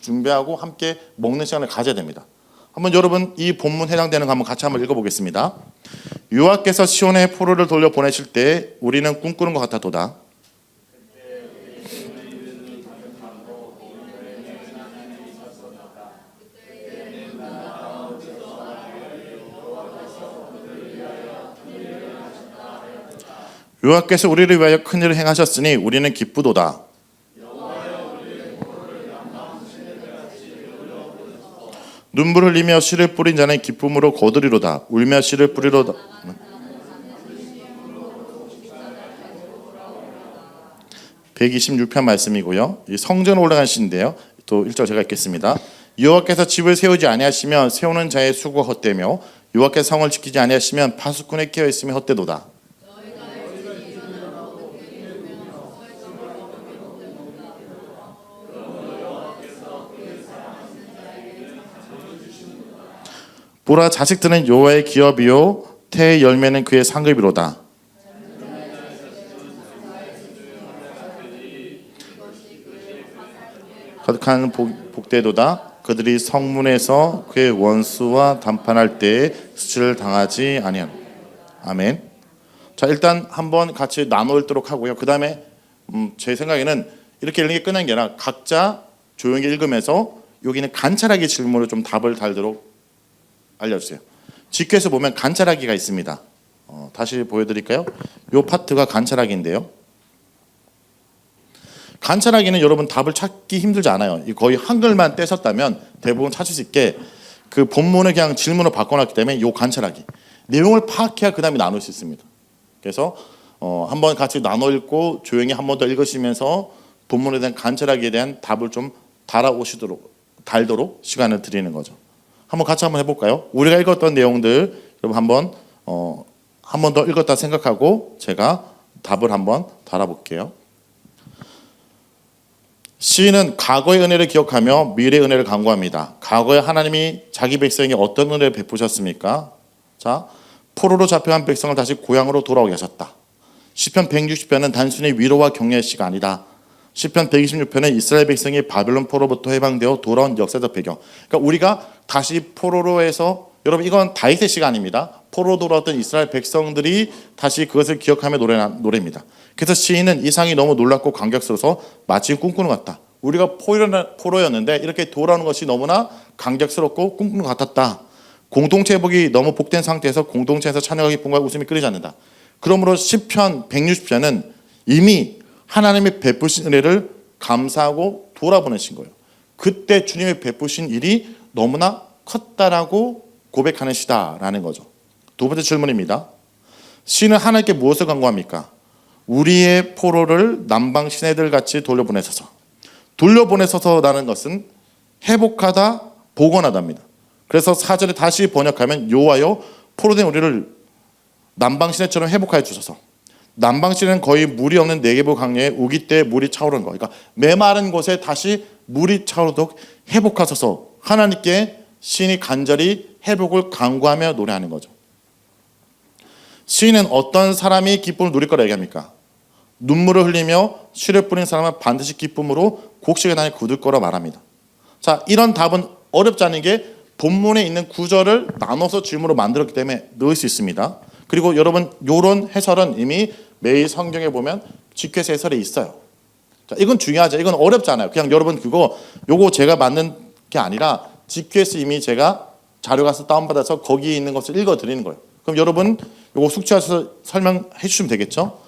준비하고 함께 먹는 시간을 가져야 됩니다. 한번 여러분 이 본문 해당되는 거 한번 같이 한번 읽어보겠습니다. 여호와께서 시온에 포로를 돌려 보내실 때 우리는 꿈꾸는 것 같아도다. 여호와께서 우리를 위하여 큰 일을 행하셨으니 우리는 기쁘도다. 눈물 흘리며 씨를 뿌린 자는 기쁨으로 거두리로다. 울며 씨를 뿌리로다. 126편 말씀이고요. 성전 올라간 시인데요. 또 1절 제가 읽겠습니다. 여호와께서 집을 세우지 아니하시면 세우는 자의 수고가 헛되며 여호와께서 성을 지키지 아니하시면 파수꾼의 깨어 있으면 헛되도다. 보라 자식들은 여호와의 기업이요 태의 열매는 그의 상급이로다. 거듭한 복되도다. 그들이 성문에서 그의 원수와 담판할 때에 수치를 당하지 아니하노. 아멘. 자 일단 한번 같이 나눠 읽도록 하고요. 그 다음에 제 생각에는 이렇게 읽는 게 끝난 게 아니라 각자 조용히 읽으면서 여기는 관찰하기 질문으로 좀 답을 달도록 알려주세요. 직교에서 보면 관찰하기가 있습니다. 다시 보여드릴까요? 요 파트가 관찰하기인데요. 관찰하기는 여러분 답을 찾기 힘들지 않아요. 거의 한글만 떼셨다면 대부분 찾을 수 있게 그 본문을 그냥 질문을 바꿔놨기 때문에 요 관찰하기 내용을 파악해야 그 다음에 나눌 수 있습니다. 그래서 한번 같이 나눠 읽고 조용히 한 번 더 읽으시면서 본문에 대한 관찰하기에 대한 답을 좀 달도록 시간을 드리는 거죠. 한번 같이 한번 해볼까요? 우리가 읽었던 내용들 여러분 한 번 더 읽었다 생각하고 제가 답을 한번 달아볼게요. 시인은 과거의 은혜를 기억하며 미래의 은혜를 간구합니다. 과거에 하나님이 자기 백성에게 어떤 은혜를 베푸셨습니까? 자, 포로로 잡혀간 백성을 다시 고향으로 돌아오게 하셨다. 시편 160편은 단순히 위로와 격려의 시가 아니다. 시편 126편은 이스라엘 백성이 바벨론 포로부터 해방되어 돌아온 역사적 배경. 그러니까 우리가 다시 포로로 해서 여러분 이건 다윗의 시가 아닙니다. 포로로 돌아왔던 이스라엘 백성들이 다시 그것을 기억하며 노래입니다. 그래서 시인은 이 상이 너무 놀랍고 감격스러워서 마치 꿈꾸는 것 같다. 우리가 포로였는데 이렇게 돌아오는 것이 너무나 감격스럽고 꿈꾸는 것 같았다. 공동체 회복이 너무 복된 상태에서 공동체에서 찬양과 기쁨과 웃음이 끊이지 않는다. 그러므로 시편 160편은 이미 하나님의 베푸신 은혜를 감사하고 돌아보는 시인 거예요. 그때 주님의 베푸신 일이 너무나 컸다라고 고백하는 시다라는 거죠. 두 번째 질문입니다. 시는 하나님께 무엇을 간구합니까? 우리의 포로를 남방 시내들 같이 돌려보내소서라는 것은 회복하다, 복원하다입니다. 그래서 4절에 다시 번역하면 여호와여 포로된 우리를 남방 시내처럼 회복하여 주소서. 남방 시내는 거의 물이 없는 네게부 강야에 우기 때 물이 차오르는 거. 그러니까 메마른 곳에 다시 물이 차오르도록 회복하소서. 하나님께 시인이 간절히 회복을 간구하며 노래하는 거죠. 시인은 어떤 사람이 기쁨을 누릴 거라 얘기합니까? 눈물을 흘리며 씨를 뿌린 사람은 반드시 기쁨으로 곡식의 단에 굳을 거라 말합니다. 자, 이런 답은 어렵지 않은 게 본문에 있는 구절을 나눠서 질문으로 만들었기 때문에 넣을 수 있습니다. 그리고 여러분 이런 해설은 이미 매일 성경에 보면 직회서 해설에 있어요. 자, 이건 중요하죠. 이건 어렵지 않아요. 그냥 여러분 요거 제가 만든 게 아니라 직회서 이미 제가 자료 가서 다운받아서 거기에 있는 것을 읽어드리는 거예요. 그럼 여러분 요거 숙지하셔서 설명해 주시면 되겠죠.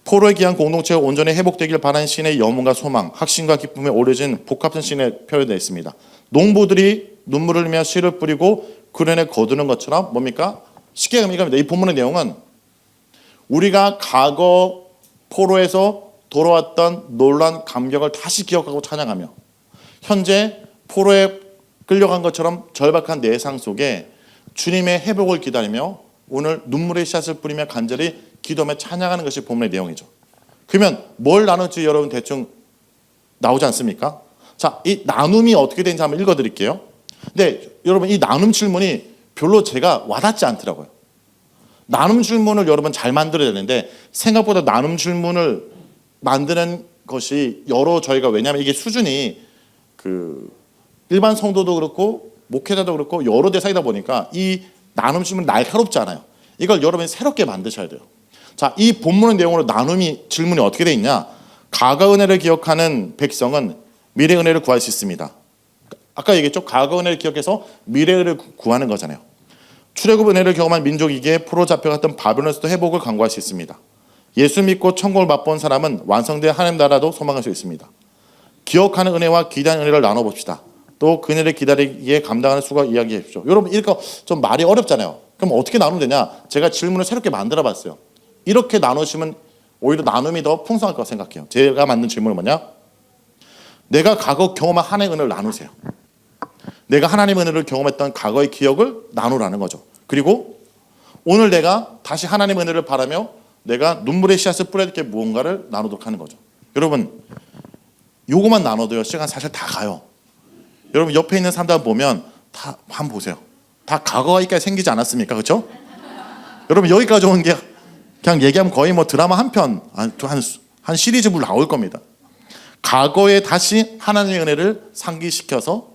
포로에 기한 공동체가 온전히 회복되길 바라는 신의 염원과 소망, 확신과 기쁨에 오려진 복합된 신에 표현되어 있습니다. 농부들이 눈물을 흘리며 씨를 뿌리고 그런에 거두는 것처럼 뭡니까? 쉽게 이겁니다. 이 본문의 내용은 우리가 과거 포로에서 돌아왔던 놀란 감격을 다시 기억하고 찬양하며 현재 포로에 끌려간 것처럼 절박한 내상 속에 주님의 회복을 기다리며 오늘 눈물의 씨앗을 뿌리며 간절히 기도하며 찬양하는 것이 본문의 내용이죠. 그러면 뭘 나눌지 여러분 대충 나오지 않습니까? 자, 이 나눔이 어떻게 되는지 한번 읽어드릴게요. 근데 여러분 이 나눔 질문이 별로 제가 와닿지 않더라고요. 나눔 질문을 여러분 잘 만들어야 되는데 생각보다 나눔 질문을 만드는 것이 왜냐하면 이게 수준이 일반 성도도 그렇고 목회자도 그렇고 여러 대상이다 보니까 이 나눔 질문 날카롭지 않아요. 이걸 여러분이 새롭게 만드셔야 돼요. 자, 이 본문의 내용으로 질문이 어떻게 되어 있냐? 과거 은혜를 기억하는 백성은 미래 은혜를 구할 수 있습니다. 아까 얘기했죠? 과거 은혜를 기억해서 미래 은혜를 구하는 거잖아요. 출애굽 은혜를 경험한 민족이기에 포로 잡혀갔던 바벨론에서도 회복을 간구할 수 있습니다. 예수 믿고 천국을 맛본 사람은 완성된 하나님 나라도 소망할 수 있습니다. 기억하는 은혜와 기대하는 은혜를 나눠봅시다. 또 그 은혜를 기다리기에 감당하는 수가 이야기해 주십시오. 여러분 이렇게 좀 말이 어렵잖아요. 그럼 어떻게 나누면 되냐? 제가 질문을 새롭게 만들어 봤어요. 이렇게 나누시면 오히려 나눔이 더 풍성할 거라고 생각해요. 제가 만든 질문은 뭐냐? 내가 과거 경험한 하나님의 은혜를 나누세요. 내가 하나님의 은혜를 경험했던 과거의 기억을 나누라는 거죠. 그리고 오늘 내가 다시 하나님의 은혜를 바라며 내가 눈물의 씨앗을 뿌릴 게 무언가를 나누도록 하는 거죠. 여러분 요거만 나눠도요 시간 사실 다 가요. 여러분 옆에 있는 사람들 보면 다 한번 보세요. 다 과거가 있게 생기지 않았습니까? 그렇죠? 여러분 여기까지 온 게 그냥 얘기하면 거의 뭐 드라마 한 편, 한 시리즈물 나올 겁니다. 과거에 다시 하나님의 은혜를 상기시켜서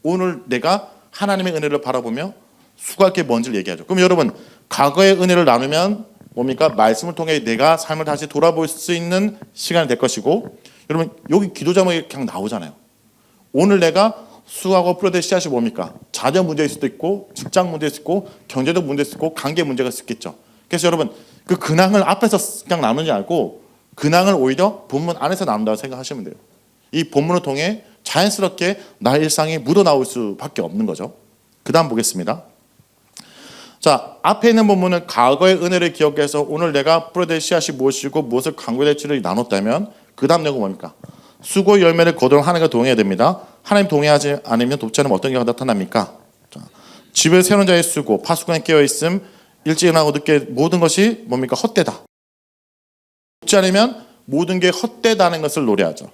오늘 내가 하나님의 은혜를 바라보며 수고할 게 뭔지를 얘기하죠. 그럼 여러분 과거의 은혜를 나누면 뭡니까? 말씀을 통해 내가 삶을 다시 돌아볼 수 있는 시간이 될 것이고 여러분 여기 기도 제목이 그냥 나오잖아요. 오늘 내가 수고하고 풀어야 씨앗이 뭡니까? 자녀 문제일 수도 있고 직장 문제일 수도 있고 경제적 문제일 수도 있고 관계 문제가 있을 수 있겠죠. 그래서 여러분 그 근황을 앞에서 그냥 나누지 않고 근황을 오히려 본문 안에서 나눈다고 생각하시면 돼요. 이 본문을 통해 자연스럽게 나의 일상이 묻어나올 수밖에 없는 거죠. 그 다음 보겠습니다. 자, 앞에 있는 본문은 과거의 은혜를 기억해서 오늘 내가 풀어야 씨앗이 무엇이고 무엇을 강구해야 될지를 나눴다면 그 다음 내용은 뭡니까? 수고의 열매를 거두는 하나님과 동의해야 됩니다. 하나님 동의하지 않으면 돕지 않으면 어떤 경우가 나타납니까? 자, 집을 세우는 자의 수고, 파수꾼에 깨어있음, 일찍 일어나고 늦게 모든 것이 뭡니까? 헛되다. 돕지 않으면 모든 게 헛되다는 것을 노래하죠.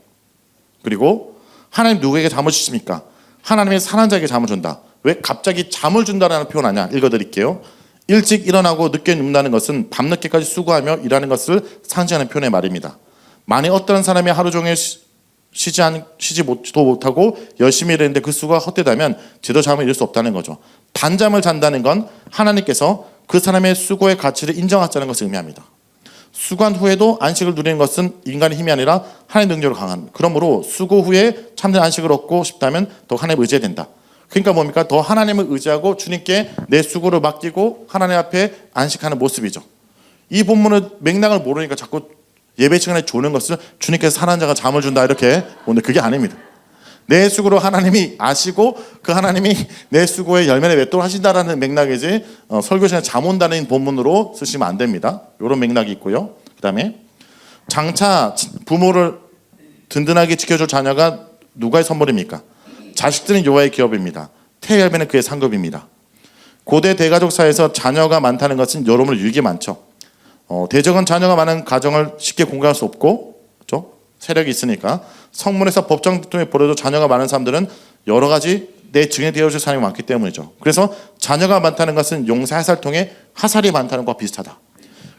그리고 하나님 누구에게 잠을 주십니까? 하나님이 사는 자에게 잠을 준다. 왜 갑자기 잠을 준다라는 표현 아니야? 읽어드릴게요. 일찍 일어나고 늦게 눕는다는 것은 밤늦게까지 수고하며 일하는 것을 상징하는 표현의 말입니다. 만약 어떤 사람이 하루 종일 쉬지도 못하고 열심히 일했는데 그 수고가 헛되다면 제대로 잠을 이룰 수 없다는 거죠. 단잠을 잔다는 건 하나님께서 그 사람의 수고의 가치를 인정하자는 것을 의미합니다. 수고한 후에도 안식을 누리는 것은 인간의 힘이 아니라 하나님의 능력으로 강합니다. 그러므로 수고 후에 참된 안식을 얻고 싶다면 더 하나님을 의지해야 된다. 그러니까 뭡니까? 더 하나님을 의지하고 주님께 내 수고를 맡기고 하나님 앞에 안식하는 모습이죠. 이 본문의 맥락을 모르니까 자꾸 예배 시간에 조는 것을 주님께서 사는 자가 잠을 준다 이렇게 보는데 그게 아닙니다. 내 수고로 하나님이 아시고 그 하나님이 내 수고에 열매를 맺도록 하신다라는 맥락이지 설교 시간에 잠 온다는 본문으로 쓰시면 안 됩니다. 이런 맥락이 있고요. 그 다음에 장차 부모를 든든하게 지켜줄 자녀가 누가의 선물입니까? 자식들은 여호와의 기업입니다. 태열매는 그의 상급입니다. 고대 대가족 사회에서 자녀가 많다는 것은 여러모로 유익이 많죠. 대적은 자녀가 많은 가정을 쉽게 공개할 수 없고, 그렇죠? 세력이 있으니까. 성문에서 법정 통해 보려도 자녀가 많은 사람들은 여러 가지 내 증인이 되어줄 사람이 많기 때문이죠. 그래서 자녀가 많다는 것은 용사 해살 통해 하살이 많다는 것과 비슷하다.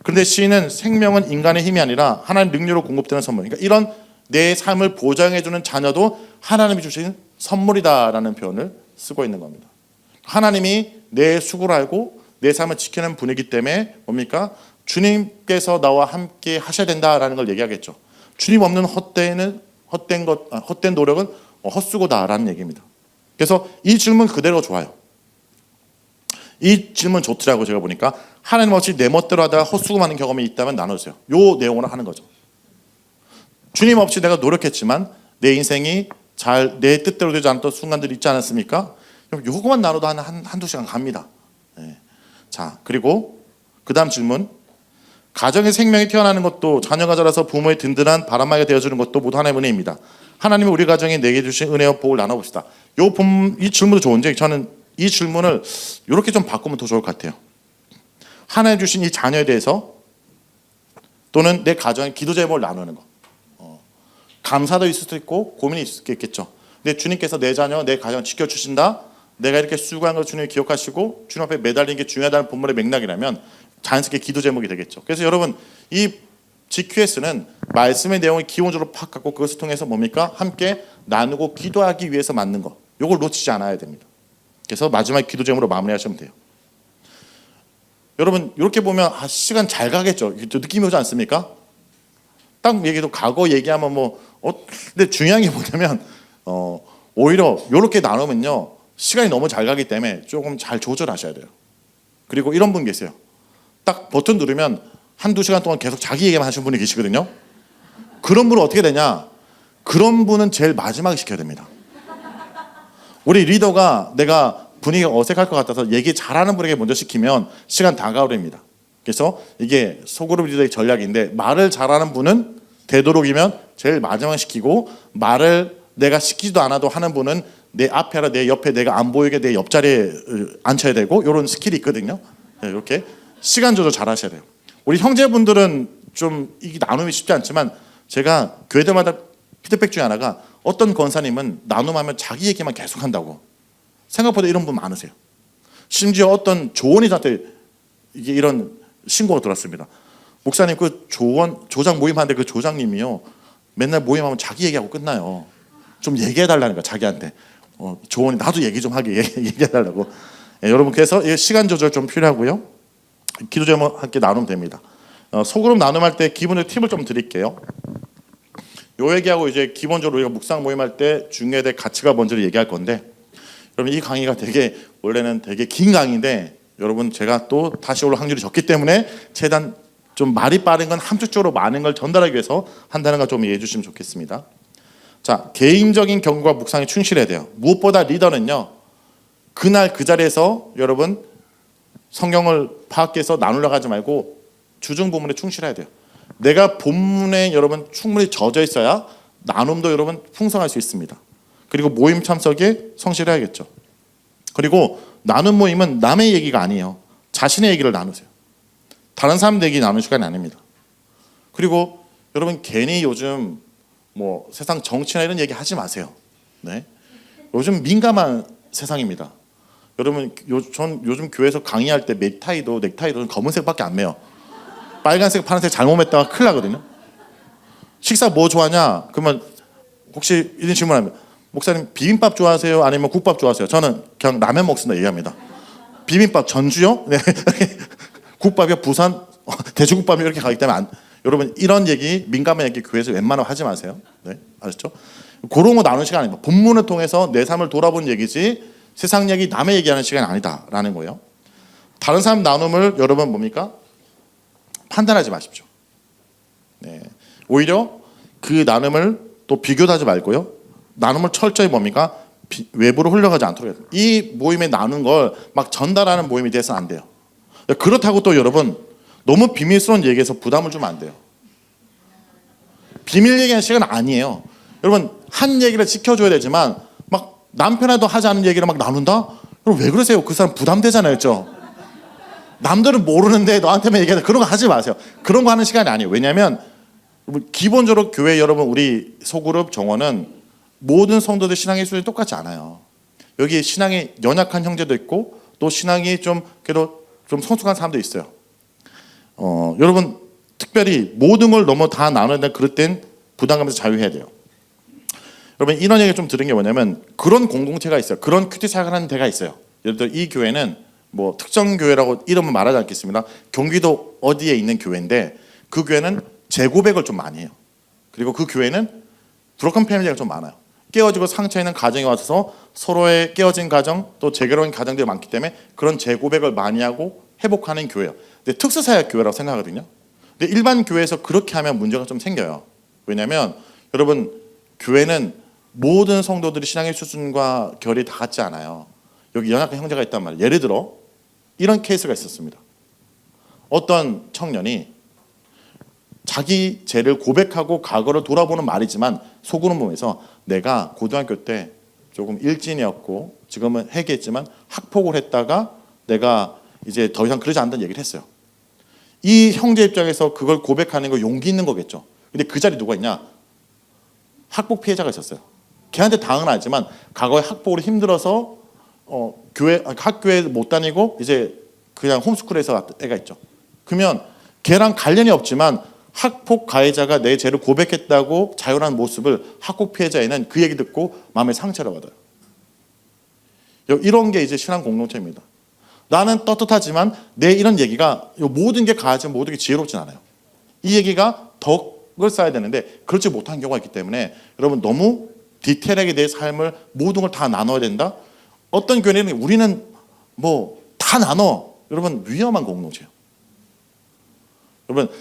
그런데 시인은 생명은 인간의 힘이 아니라 하나님 능력으로 공급되는 선물. 그러니까 이런 내 삶을 보장해주는 자녀도 하나님이 주신 선물이다라는 표현을 쓰고 있는 겁니다. 하나님이 내 수고를 알고 내 삶을 지키는 분이기 때문에 뭡니까? 주님께서 나와 함께 하셔야 된다라는 걸 얘기하겠죠. 주님 없는 헛된 노력은 헛수고다라는 얘기입니다. 그래서 이 질문 그대로 좋아요. 이 질문 좋더라고 제가 보니까. 하나님 없이 내 멋대로 하다가 헛수고하는 경험이 있다면 나눠주세요. 요 내용으로 하는 거죠. 주님 없이 내가 노력했지만 내 인생이 잘 내 뜻대로 되지 않았던 순간들이 있지 않았습니까? 그럼 요거만 나눠도 한두 시간 갑니다. 네. 자, 그리고 그 다음 질문. 가정의 생명이 태어나는 것도 자녀가 자라서 부모의 든든한 바람막이가 되어주는 것도 모두 하나님의 은혜입니다. 하나님이 우리 가정에 내게 주신 은혜와 복을 나눠봅시다. 이 질문도 좋은데 저는 이 질문을 이렇게 좀 바꾸면 더 좋을 것 같아요. 하나님 주신 이 자녀에 대해서 또는 내 가정의 기도 제목을 나누는 거. 감사도 있을 수도 있고 고민이 있을 수 있겠죠. 근데 주님께서 내 자녀, 내 가정을 지켜주신다. 내가 이렇게 수고한 걸 주님이 기억하시고 주님 앞에 매달리는 게 중요하다는 본문의 맥락이라면 자연스럽게 기도 제목이 되겠죠. 그래서 여러분 이 GQS는 말씀의 내용을 기본적으로 팍 갖고 그것을 통해서 뭡니까? 함께 나누고 기도하기 위해서 만든 거. 이걸 놓치지 않아야 됩니다. 그래서 마지막 기도 제목으로 마무리하시면 돼요. 여러분 이렇게 보면 시간 잘 가겠죠. 느낌이 오지 않습니까? 딱 얘기도 과거 얘기하면 근데 중요한 게 뭐냐면 오히려 이렇게 나누면요 시간이 너무 잘 가기 때문에 조금 잘 조절하셔야 돼요. 그리고 이런 분 계세요. 딱 버튼 누르면 한두 시간 동안 계속 자기 얘기만 하시는 분이 계시거든요. 그런 분은 어떻게 되냐? 그런 분은 제일 마지막에 시켜야 됩니다. 우리 리더가 내가 분위기가 어색할 것 같아서 얘기 잘하는 분에게 먼저 시키면 시간 다 가버립니다. 그래서 이게 소그룹 리더의 전략인데 말을 잘하는 분은 되도록이면 제일 마지막에 시키고 말을 내가 시키지도 않아도 하는 분은 내 앞에 아니라 내 옆에 내가 안 보이게 내 옆자리에 앉혀야 되고 이런 스킬이 있거든요. 이렇게 시간 조절 잘 하셔야 돼요. 우리 형제분들은 좀 이게 나눔이 쉽지 않지만 제가 교회들마다 피드백 중에 하나가 어떤 권사님은 나눔하면 자기 얘기만 계속 한다고. 생각보다 이런 분 많으세요. 심지어 어떤 조원이한테 이게 이런 신고가 들었습니다. 목사님 그 조장 모임하는데 그 조장님이요 맨날 모임하면 자기 얘기하고 끝나요. 좀 얘기해달라는 거야 자기한테. 조원이 나도 얘기 좀 하게 얘기해달라고. 여러분 그래서 시간 조절 좀 필요하고요. 기도 제목 함께 나누면 됩니다. 소그룹 나눔할 때 기본적인 팁을 좀 드릴게요. 요 얘기하고 이제 기본적으로 우리가 묵상 모임할 때 중요해야 될 가치가 뭔지를 얘기할 건데 그러면 이 강의가 원래는 되게 긴 강의인데 여러분 제가 또 다시 올 확률이 적기 때문에 최대한 좀 말이 빠른 건 함축적으로 많은 걸 전달하기 위해서 한다는 거 좀 이해해 주시면 좋겠습니다. 자, 개인적인 경고와 묵상에 충실해야 돼요. 무엇보다 리더는요, 그날 그 자리에서 여러분 성경을 파악해서 나누려고 하지 말고 주중 본문에 충실해야 돼요. 내가 본문에 여러분 충분히 젖어 있어야 나눔도 여러분 풍성할 수 있습니다. 그리고 모임 참석에 성실해야겠죠. 그리고 나눔 모임은 남의 얘기가 아니에요. 자신의 얘기를 나누세요. 다른 사람들 얘기 나누는 시간이 아닙니다. 그리고 여러분 괜히 요즘 뭐 세상 정치나 이런 얘기 하지 마세요. 네? 요즘 민감한 세상입니다. 여러분 전 요즘 교회에서 강의할 때 넥타이도 검은색밖에 안 매요. 빨간색, 파란색 잘못 맸다가 큰일 나거든요. 식사 뭐 좋아하냐? 그러면 혹시 이런 질문하면 목사님 비빔밥 좋아하세요? 아니면 국밥 좋아하세요? 저는 그냥 라면 먹습니다 얘기합니다. 비빔밥 전주요? 네. 국밥이요? 부산? 돼지국밥이 이렇게 가기 때문에 여러분 이런 얘기 민감한 얘기 교회에서 웬만하면 하지 마세요. 네, 아셨죠? 그런 거 나누는 시간 아닙니다. 본문을 통해서 내 삶을 돌아보는 얘기지 세상 얘기 남의 얘기하는 시간이 아니다라는 거예요. 다른 사람 나눔을 여러분 뭡니까? 판단하지 마십시오. 네. 오히려 그 나눔을 또 비교도 하지 말고요. 나눔을 철저히 뭡니까? 외부로 흘러가지 않도록 해요. 이 모임에 나눈 걸 막 전달하는 모임이 돼서는 안 돼요. 그렇다고 또 여러분 너무 비밀스러운 얘기에서 부담을 주면 안 돼요. 비밀 얘기하는 시간은 아니에요. 여러분 한 얘기를 지켜줘야 되지만 막 남편하고 하지 않은 얘기를 막 나눈다? 여러분 왜 그러세요? 그 사람 부담되잖아요. 그렇죠? 남들은 모르는데 너한테만 얘기하다 그런 거 하지 마세요. 그런 거 하는 시간이 아니에요. 왜냐하면 기본적으로 교회 여러분 우리 소그룹 정원은 모든 성도들 신앙의 수준이 똑같지 않아요. 여기 신앙이 연약한 형제도 있고 또 신앙이 좀 그래도 좀 성숙한 사람도 있어요. 여러분 특별히 모든 걸 너무 다 나눠야 돼. 그럴 땐 부담감에서 자유해야 돼요. 여러분 이런 얘기 좀 들은 게 뭐냐면 그런 공동체가 있어요. 그런 큐티 사역을 하는 데가 있어요. 예를 들어 이 교회는 뭐 특정 교회라고 이름은 말하지 않겠습니다. 경기도 어디에 있는 교회인데 그 교회는 재고백을 좀 많이 해요. 그리고 그 교회는 브로큰 패밀리가 좀 많아요. 깨어지고 상처 있는 가정에 와서 서로의 깨어진 가정 또 재결혼인 가정들이 많기 때문에 그런 재고백을 많이 하고 회복하는 교회예요. 근데 특수사역 교회라고 생각하거든요. 근데 일반 교회에서 그렇게 하면 문제가 좀 생겨요. 왜냐하면 여러분 교회는 모든 성도들이 신앙의 수준과 결이 다 같지 않아요. 여기 연약한 형제가 있단 말이에요. 예를 들어 이런 케이스가 있었습니다. 어떤 청년이 자기 죄를 고백하고 과거를 돌아보는 말이지만 속으로 보면서 내가 고등학교 때 조금 일진이었고 지금은 회개했지만 학폭을 했다가 내가 이제 더 이상 그러지 않는다는 얘기를 했어요. 이 형제 입장에서 그걸 고백하는 거 용기 있는 거겠죠. 근데 그 자리에 누가 있냐? 학폭 피해자가 있었어요. 걔한테 당은 아니지만 과거에 학폭으로 힘들어서 학교에 못 다니고 이제 그냥 홈스쿨에서 애가 있죠. 그러면 걔랑 관련이 없지만 학폭 가해자가 내 죄를 고백했다고 자유한 모습을 학폭 피해자에는 그 얘기 듣고 마음에 상처를 받아요. 이런 게 이제 신앙 공동체입니다. 나는 떳떳하지만 내 이런 얘기가 모든 게 가하지만 모든 게 지혜롭진 않아요. 이 얘기가 덕을 쌓아야 되는데 그렇지 못한 경우가 있기 때문에 여러분 너무 디테일하게 내 삶을 모든 걸 다 나눠야 된다? 어떤 교회는 우리는 뭐 다 나눠. 여러분 위험한 공동체예요. 여러분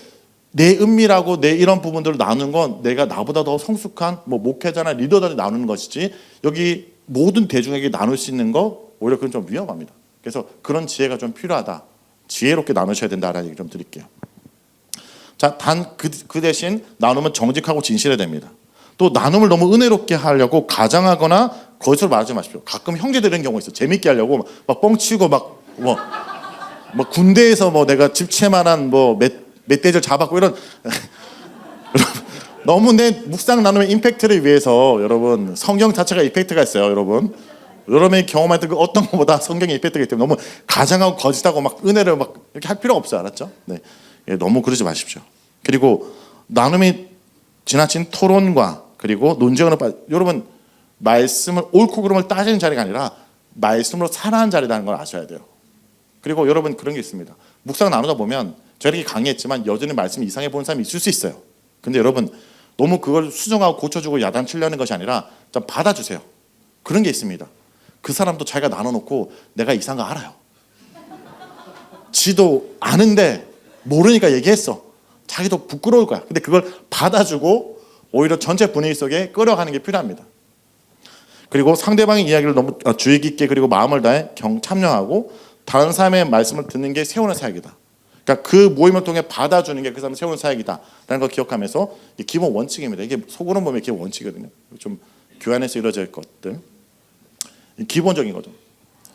내 은밀하고 내 이런 부분들을 나누는 건 내가 나보다 더 성숙한 뭐 목회자나 리더들이 나누는 것이지 여기 모든 대중에게 나눌 수 있는 거 오히려 그건 좀 위험합니다. 그래서 그런 지혜가 좀 필요하다. 지혜롭게 나누셔야 된다라는 얘기 좀 드릴게요. 자, 단 그 대신 나누면 정직하고 진실해야 됩니다. 또 나눔을 너무 은혜롭게 하려고 가장하거나 거짓으로 말하지 마십시오. 가끔 형제들 이런 경우 있어요. 재밌게 하려고 막 뻥치고 뭐 군대에서 뭐 내가 집채만한 뭐 멧돼지를 잡았고 이런 너무 내 묵상 나눔의 임팩트를 위해서 여러분 성경 자체가 임팩트가 있어요. 여러분이 경험했던 그 어떤 것보다 성경의 임팩트가 있기 때문에 너무 가장하고 거짓하고 막 은혜를 막 이렇게 할 필요가 없어요. 알았죠? 네, 너무 그러지 마십시오. 그리고 나눔이 지나친 토론과 그리고 논쟁으로 여러분 말씀을 옳고 그름을 따지는 자리가 아니라 말씀으로 살아가는 자리라는 걸 아셔야 돼요. 그리고 여러분 그런 게 있습니다. 묵상 나누다 보면 제가 이렇게 강의했지만 여전히 말씀이 이상해 보는 사람이 있을 수 있어요. 근데 여러분 너무 그걸 수정하고 고쳐주고 야단치려는 것이 아니라 좀 받아주세요. 그런 게 있습니다. 그 사람도 자기가 나눠놓고 내가 이상한 거 알아요. 지도 아는데 모르니까 얘기했어. 자기도 부끄러울 거야. 근데 그걸 받아주고 오히려 전체 분위기 속에 끌어가는 게 필요합니다. 그리고 상대방의 이야기를 너무 주의 깊게 그리고 마음을 다해 참여하고 다른 사람의 말씀을 듣는 게 세우는 사역이다. 그러니까 그 모임을 통해 받아주는 게 그 사람의 세우는 사역이다라는 걸 기억하면서 기본 원칙입니다. 이게 속으로 보면 기본 원칙이거든요. 좀 교회 안에서 이루어질 것들 기본적인 거죠.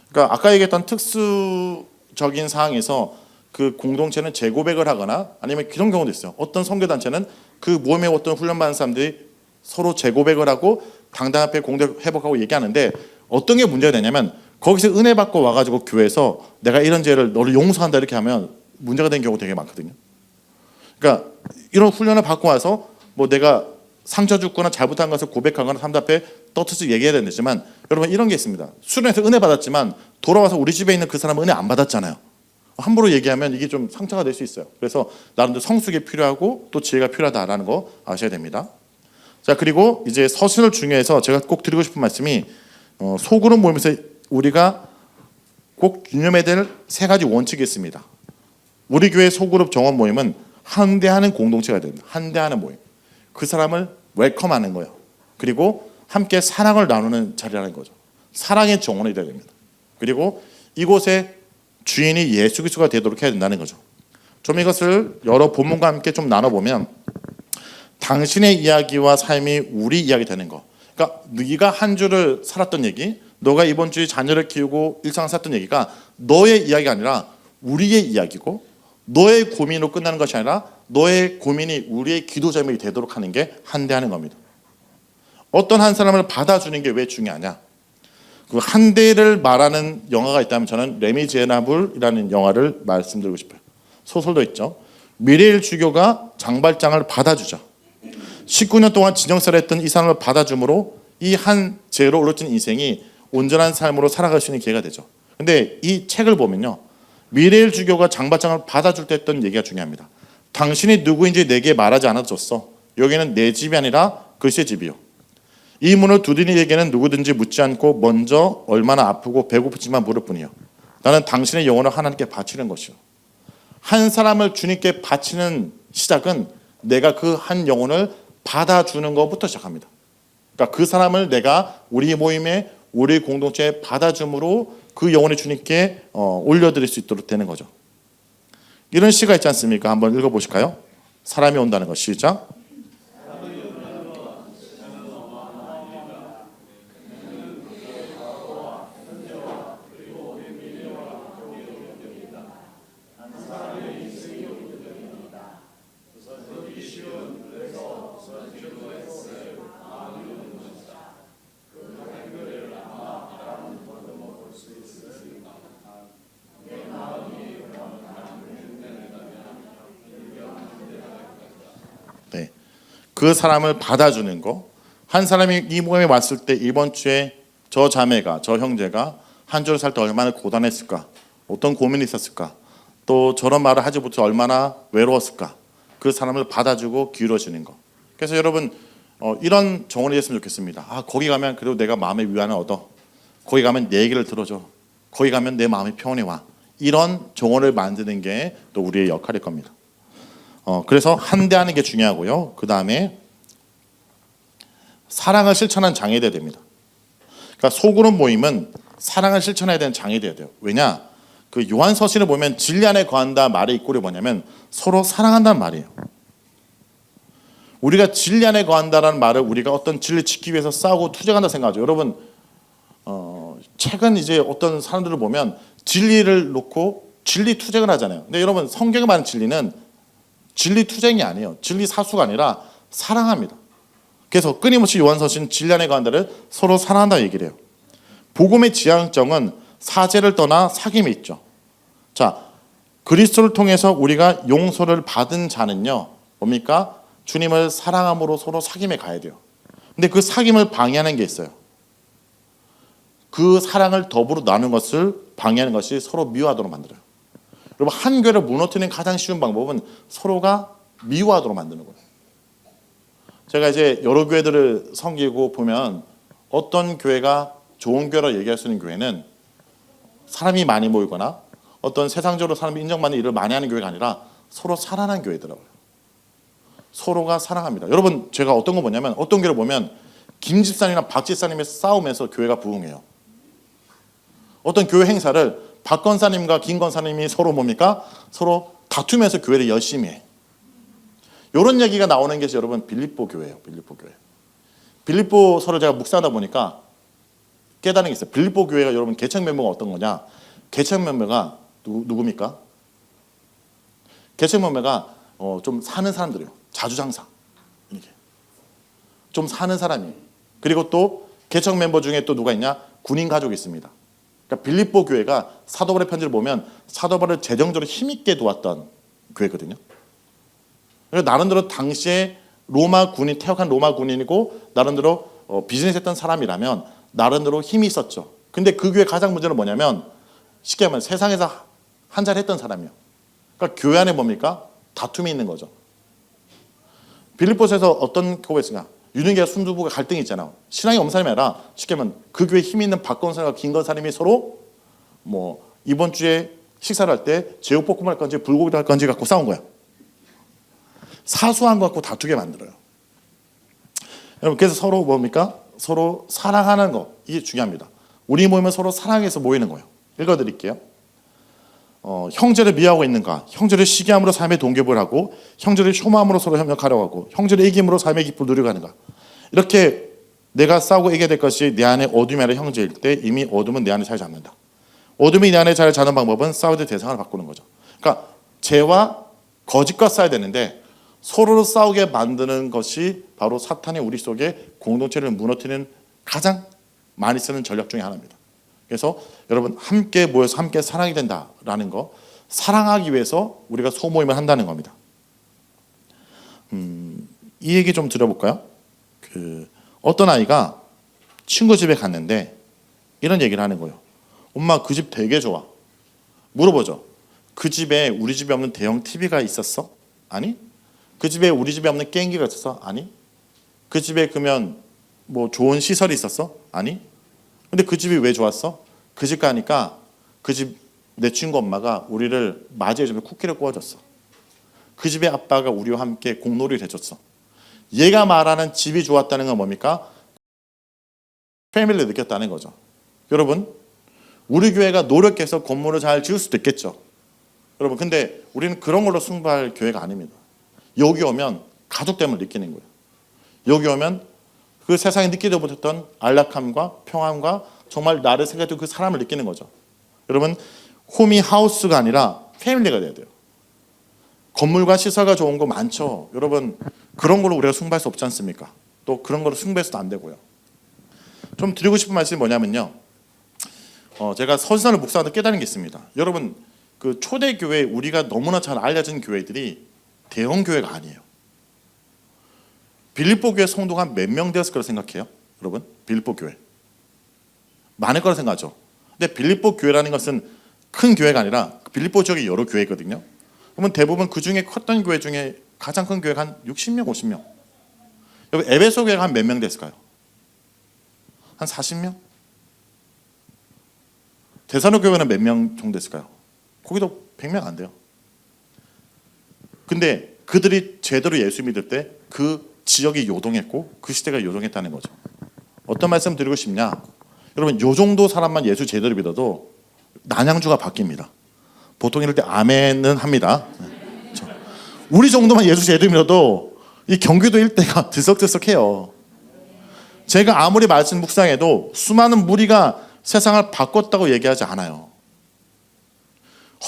그러니까 아까 얘기했던 특수적인 상황에서 그 공동체는 재고백을 하거나 아니면 그런 경우도 있어요. 어떤 선교단체는 그 모임에 어떤 훈련받은 사람들이 서로 재고백을 하고 당당 앞에 공동 회복하고 얘기하는데 어떤 게 문제가 되냐면 거기서 은혜 받고 와가지고 교회에서 내가 이런 죄를 너를 용서한다 이렇게 하면 문제가 된 경우 되게 많거든요. 그러니까 이런 훈련을 받고 와서 뭐 내가 상처 줬거나 잘못한 것을 고백하거나 사람들 앞에 떳떳이 얘기해야 되지만 여러분 이런 게 있습니다. 수련에서 은혜 받았지만 돌아와서 우리 집에 있는 그 사람은 은혜 안 받았잖아요. 함부로 얘기하면 이게 좀 상처가 될 수 있어요. 그래서 나름대로 성숙이 필요하고 또 지혜가 필요하다라는 거 아셔야 됩니다. 자, 그리고 이제 서신을 중요해서 제가 꼭 드리고 싶은 말씀이 소그룹 모임에서 우리가 꼭 유념해야 될 세 가지 원칙이 있습니다. 우리 교회 소그룹 정원 모임은 한대하는 공동체가 됩니다. 한대하는 모임. 그 사람을 웰컴하는 거예요. 그리고 함께 사랑을 나누는 자리라는 거죠. 사랑의 정원이 되어야 됩니다. 그리고 이곳에 주인이 예수 그리스도가 되도록 해야 된다는 거죠. 좀 이것을 여러 본문과 함께 좀 나눠보면 당신의 이야기와 삶이 우리 이야기 되는 거. 그러니까 네가 한 주를 살았던 얘기, 너가 이번 주에 자녀를 키우고 일상을 살았던 얘기가 너의 이야기가 아니라 우리의 이야기고 너의 고민으로 끝나는 것이 아니라 너의 고민이 우리의 기도 제목이 되도록 하는 게 한대하는 겁니다. 어떤 한 사람을 받아주는 게 왜 중요하냐? 그 한대를 말하는 영화가 있다면 저는 레미제라블이라는 영화를 말씀드리고 싶어요. 소설도 있죠. 미레일 주교가 장발장을 받아주죠. 19년 동안 진정서를 했던 이 사람을 받아줌으로 이 한 죄로 올라진 인생이 온전한 삶으로 살아갈 수 있는 기회가 되죠. 근데 이 책을 보면요, 미레일 주교가 장발장을 받아줄 때 했던 얘기가 중요합니다. 당신이 누구인지 내게 말하지 않아도 줬어. 여기는 내 집이 아니라 글쎄 집이요. 이 문을 두드린 이에게는 누구든지 묻지 않고 먼저 얼마나 아프고 배고프지만 물을 뿐이요. 나는 당신의 영혼을 하나님께 바치는 것이요. 한 사람을 주님께 바치는 시작은 내가 그 한 영혼을 받아주는 것부터 시작합니다. 그러니까 그 사람을 내가 우리 모임에 우리 공동체에 받아줌으로 그 영혼을 주님께 올려드릴 수 있도록 되는 거죠. 이런 시가 있지 않습니까? 한번 읽어보실까요? 사람이 온다는 것. 시작. 네. 그 사람을 받아주는 거. 한 사람이 이 모임에 왔을 때 이번 주에 저 자매가, 저 형제가 한 주를 살 때 얼마나 고단했을까, 어떤 고민이 있었을까, 또 저런 말을 하지 못해 얼마나 외로웠을까. 그 사람을 받아주고 기울여주는 거. 그래서 여러분 이런 정원이 됐으면 좋겠습니다. 아, 거기 가면 그래도 내가 마음의 위안을 얻어. 거기 가면 내 얘기를 들어줘. 거기 가면 내 마음이 평온해 와. 이런 정원을 만드는 게 또 우리의 역할일 겁니다. 그래서 한대하는 게 중요하고요. 그 다음에 사랑을 실천하는 장이 되어야 됩니다. 그러니까 소그룹 모임은 사랑을 실천해야 되는 장이 되어야 돼요. 왜냐? 그 요한서신을 보면 진리 안에 거한다 말의 입꼬리 뭐냐면 서로 사랑한다는 말이에요. 우리가 진리 안에 거한다라는 말을 우리가 어떤 진리를 지키기 위해서 싸우고 투쟁한다 생각하죠. 여러분 최근 이제 어떤 사람들을 보면 진리를 놓고 진리 투쟁을 하잖아요. 근데 여러분 성경에 말하는 진리는 진리 투쟁이 아니에요. 진리 사수가 아니라 사랑합니다. 그래서 끊임없이 요한서신 진리 안에 거한다를 서로 사랑한다 얘기를 해요. 복음의 지향점은 사죄를 떠나 사귐이 있죠. 자, 그리스도를 통해서 우리가 용서를 받은 자는요, 뭡니까? 주님을 사랑함으로 서로 사귐에 가야 돼요. 근데 그 사귐을 방해하는 게 있어요. 그 사랑을 더불어 나누는 것을 방해하는 것이 서로 미워하도록 만들어요. 여러분, 한 교회를 무너뜨리는 가장 쉬운 방법은 서로가 미워하도록 만드는 거예요. 제가 이제 여러 교회들을 섬기고 보면 어떤 교회가 좋은 교회라 얘기할 수 있는 교회는 사람이 많이 모이거나 어떤 세상적으로 사람이 인정받는 일을 많이 하는 교회가 아니라 서로 사랑하는 교회더라고요. 서로가 사랑합니다. 여러분, 제가 어떤 거 보냐면, 어떤 교회를 보면 김 집사님이나 박 집사님이 싸우면서 교회가 부흥해요. 어떤 교회 행사를 박 권사님과 김 권사님이 서로 뭡니까? 서로 다투면서 교회를 열심히 해. 이런 얘기가 나오는 것이 여러분 빌립보 교회예요. 빌립보 교회. 빌립보서를 제가 묵상하다 보니까 깨달은 게 있어요. 빌립보 교회가 여러분 개척 멤버가 어떤 거냐? 개척 멤버가 누굽니까? 개척 멤버가 좀 사는 사람들이에요. 자주장사. 이렇게. 좀 사는 사람이에요. 그리고 또 개척 멤버 중에 또 누가 있냐? 군인 가족이 있습니다. 그러니까 빌립보 교회가 사도 바울의 편지를 보면 사도 바울을 재정적으로 힘있게 도왔던 교회거든요. 그래서 나름대로 당시에 로마 군인, 퇴역한 로마 군인이고 나름대로 비즈니스 했던 사람이라면 나름대로 힘이 있었죠. 근데 그 교회 가장 문제는 뭐냐면 쉽게 하면 세상에서 한 자리 했던 사람이에요. 그러니까 교회 안에 뭡니까? 다툼이 있는 거죠. 빌립보서에서 어떤 교회가 있으냐? 유능계와 순두부가 갈등이 있잖아. 신앙이 없는 사람이 아니라 쉽게 하면 그 교회 힘 있는 박건사와 김건사님이 서로 뭐 이번 주에 식사를 할 때 제육볶음을 할 건지 불고기를 할 건지 갖고 싸운 거야. 사소한 거 갖고 다투게 만들어요. 여러분, 그래서 서로 뭡니까? 서로 사랑하는 거, 이게 중요합니다. 우리 모이면 서로 사랑해서 모이는 거예요. 읽어드릴게요. 형제를 미워하고 있는가? 형제를 시기함으로 삶의 동기부여를 하고 형제를 혐오함으로 서로 협력하려고 하고 형제를 이김으로 삶의 기쁨을 누리고 하는가? 이렇게 내가 싸우고 이겨야 될 것이 내 안에 어둠이 아니라 형제일 때 이미 어둠은 내 안에 자리 잡는다. 어둠이 내 안에 자리 잡는 방법은 싸울 때 대상을 바꾸는 거죠. 그러니까 죄와 거짓과 싸워야 되는데 서로를 싸우게 만드는 것이 바로 사탄이 우리 속에 공동체를 무너뜨리는 가장 많이 쓰는 전략 중에 하나입니다. 그래서 여러분 함께 모여서 함께 사랑이 된다라는 거, 사랑하기 위해서 우리가 소모임을 한다는 겁니다. 이 얘기 좀 드려볼까요? 어떤 아이가 친구 집에 갔는데 이런 얘기를 하는 거예요. 엄마, 그 집 되게 좋아. 물어보죠. 그 집에 우리 집에 없는 대형 TV가 있었어? 아니. 그 집에 우리 집에 없는 게임기가 있었어? 아니. 그 집에 그러면 뭐 좋은 시설이 있었어? 아니. 근데 그 집이 왜 좋았어? 그 집 가니까 그 집 내 친구 엄마가 우리를 맞이해주며 쿠키를 구워줬어. 그 집의 아빠가 우리와 함께 공놀이를 해줬어. 얘가 말하는 집이 좋았다는 건 뭡니까? 패밀리를 느꼈다는 거죠. 여러분, 우리 교회가 노력해서 건물을 잘 지을 수도 있겠죠. 여러분, 근데 우리는 그런 걸로 승부할 교회가 아닙니다. 여기 오면 가족됨을 느끼는 거예요. 여기 오면 그 세상에 느끼지 못했던 안락함과 평안과 정말 나를 생각했던 그 사람을 느끼는 거죠. 여러분, 홈이 하우스가 아니라 패밀리가 돼야 돼요. 건물과 시설가 좋은 거 많죠. 여러분, 그런 걸로 우리가 승부할 수 없지 않습니까? 또 그런 걸로 승부해서도 안 되고요. 좀 드리고 싶은 말씀이 뭐냐면요. 제가 서신서를 묵상하다 깨달은 게 있습니다. 여러분, 그 초대교회, 우리가 너무나 잘 알려진 교회들이 대형 교회가 아니에요. 빌립보 교회 성도가 몇 명 되었을 거라 생각해요? 여러분, 빌립보 교회 많을 거라 생각하죠. 근데 빌립보 교회라는 것은 큰 교회가 아니라 빌립보 지역에 여러 교회거든요. 그러면 대부분 그 중에 컸던 교회 중에 가장 큰 교회가 한 60명, 50명. 여기 에베소 교회가 한 몇 명 됐을까요? 한 40명? 데살로니가 교회는 몇 명 정도 됐을까요? 거기도 100명 안 돼요. 근데 그들이 제대로 예수 믿을 때 그 지역이 요동했고 그 시대가 요동했다는 거죠. 어떤 말씀 드리고 싶냐? 여러분, 요 정도 사람만 예수 제대로 믿어도 난양주가 바뀝니다. 보통 이럴 때 아멘은 합니다. 그렇죠? 우리 정도만 예수 제대로 믿어도 이 경기도 일대가 들썩들썩해요. 제가 아무리 말씀 묵상해도 수많은 무리가 세상을 바꿨다고 얘기하지 않아요.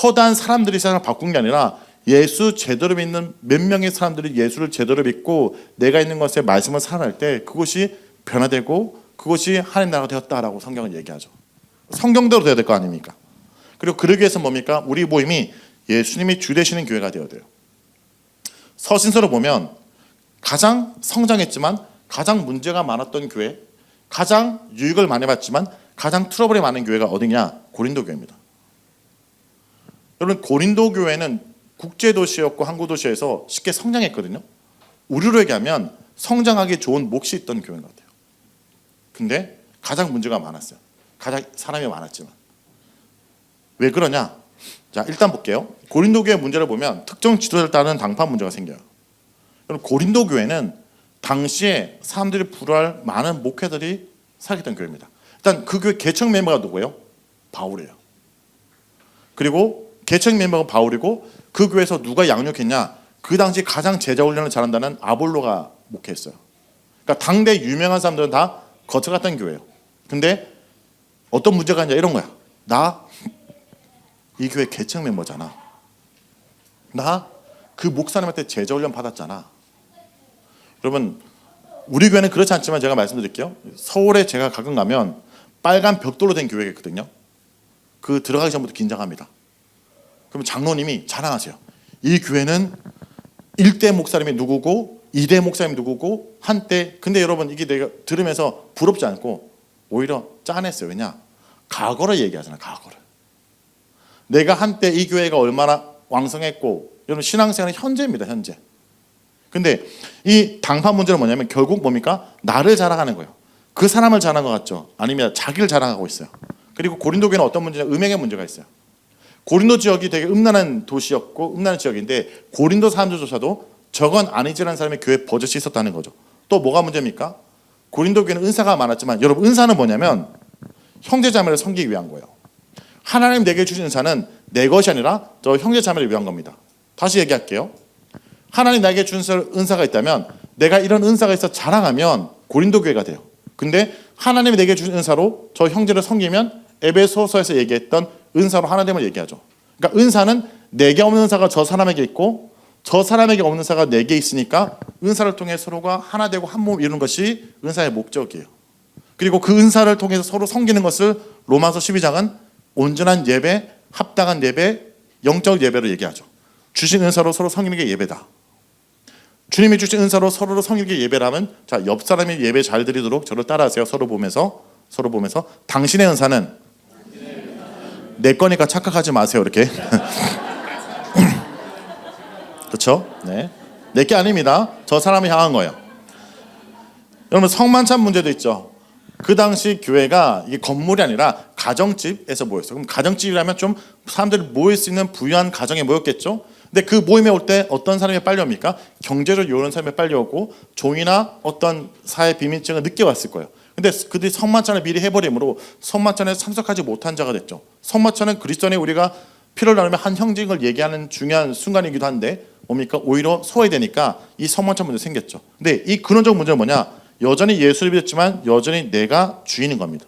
허다한 사람들이 세상을 바꾼 게 아니라 예수 제대로 믿는 몇 명의 사람들이 예수를 제대로 믿고 내가 있는 것에 말씀을 살아날 때 그것이 변화되고 그것이 하나님 나라가 되었다라고 성경은 얘기하죠. 성경대로 돼야 될 거 아닙니까? 그리고 그러기 위해서 뭡니까? 우리 모임이 예수님이 주 되시는 교회가 되어야 돼요. 서신서를 보면 가장 성장했지만 가장 문제가 많았던 교회, 가장 유익을 많이 받지만 가장 트러블이 많은 교회가 어디냐? 고린도 교회입니다. 여러분, 고린도 교회는 국제도시였고 항구도시에서 쉽게 성장했거든요. 우리로 얘기하면 성장하기 좋은 몫이 있던 교회인 것 같아요. 근데 가장 문제가 많았어요. 가장 사람이 많았지만. 왜 그러냐? 자, 일단 볼게요. 고린도 교회 문제를 보면 특정 지도자를 따르는 당파 문제가 생겨요. 그럼 고린도 교회는 당시에 사람들이 부러워할 많은 목회들이 살았던 교회입니다. 일단 그 교회 개척 멤버가 누구예요? 바울이에요. 그리고 개척 멤버가 바울이고 그 교회에서 누가 양육했냐? 그 당시 가장 제자 훈련을 잘한다는 아볼로가 목회했어요. 그러니까 당대 유명한 사람들은 다 거쳐갔던 교회예요. 근데 어떤 문제가 있냐 이런 거야. 나 이 교회 개척 멤버잖아. 나 그 목사님한테 제자 훈련 받았잖아. 여러분 우리 교회는 그렇지 않지만 제가 말씀드릴게요. 서울에 제가 가끔 가면 빨간 벽돌로 된 교회가 있거든요. 그 들어가기 전부터 긴장합니다. 그럼 장로님이 자랑하세요. 이 교회는 1대 목사님이 누구고 2대 목사님이 누구고 한때. 근데 여러분 이게 내가 들으면서 부럽지 않고 오히려 짠했어요. 왜냐? 과거를 얘기하잖아. 과거를. 내가 한때 이 교회가 얼마나 왕성했고 여러분 신앙생활은 현재입니다. 현재. 근데 이 당파 문제는 뭐냐면 결국 뭡니까? 나를 자랑하는 거예요. 그 사람을 자랑한 것 같죠? 아니면 자기를 자랑하고 있어요. 그리고 고린도 교회는 어떤 문제냐? 음행의 문제가 있어요. 고린도 지역이 되게 음란한 도시였고 음란한 지역인데 고린도 사람들조차도 저건 아니지라는 사람의 교회 버젓이 있었다는 거죠. 또 뭐가 문제입니까? 고린도 교회는 은사가 많았지만 여러분 은사는 뭐냐면 형제자매를 섬기기 위한 거예요. 하나님 내게 주신 은사는 내 것이 아니라 저 형제자매를 위한 겁니다. 다시 얘기할게요. 하나님 나에게 준 은사가 있다면 내가 이런 은사가 있어 자랑하면 고린도 교회가 돼요. 근데 하나님이 내게 주신 은사로 저 형제를 섬기면 에베소서에서 얘기했던 은사로 하나됨을 얘기하죠. 그러니까 은사는 내게 없는 은사가 저 사람에게 있고 저 사람에게 없는 은사가 내게 있으니까 은사를 통해 서로가 하나 되고 한 몸 이루는 것이 은사의 목적이에요. 그리고 그 은사를 통해서 서로 섬기는 것을 로마서 12장은 온전한 예배, 합당한 예배, 영적 예배로 얘기하죠. 주신 은사로 서로 섬기는 게 예배다. 주님이 주신 은사로 서로를 섬기는 게 예배라면 자, 옆 사람이 예배 잘 드리도록 저를 따라하세요. 서로 보면서 당신의 은사는 내 거니까 착각하지 마세요. 이렇게. 그렇죠? 네. 내 게 아닙니다. 저 사람을 향한 거예요. 여러분 성만찬 문제도 있죠. 그 당시 교회가 이게 건물이 아니라 가정집에서 모였어요. 그럼 가정집이라면 좀 사람들이 모일 수 있는 부유한 가정에 모였겠죠. 근데 그 모임에 올 때 어떤 사람이 빨리 옵니까? 경제적으로 요런 사람이 빨리 오고 종이나 어떤 사회 비밀증을 늦게 왔을 거예요. 근데 그들이 성만찬을 미리 해버림으로 성만찬에 참석하지 못한 자가 됐죠. 성만찬은 그리스도인의 우리가 피를 나누며 한 형제를 얘기하는 중요한 순간이기도 한데 뭡니까? 오히려 소외되니까 이 성만찬 문제 생겼죠. 근데 이 근원적 문제는 뭐냐? 여전히 예수를 믿었지만 여전히 내가 주인인 겁니다.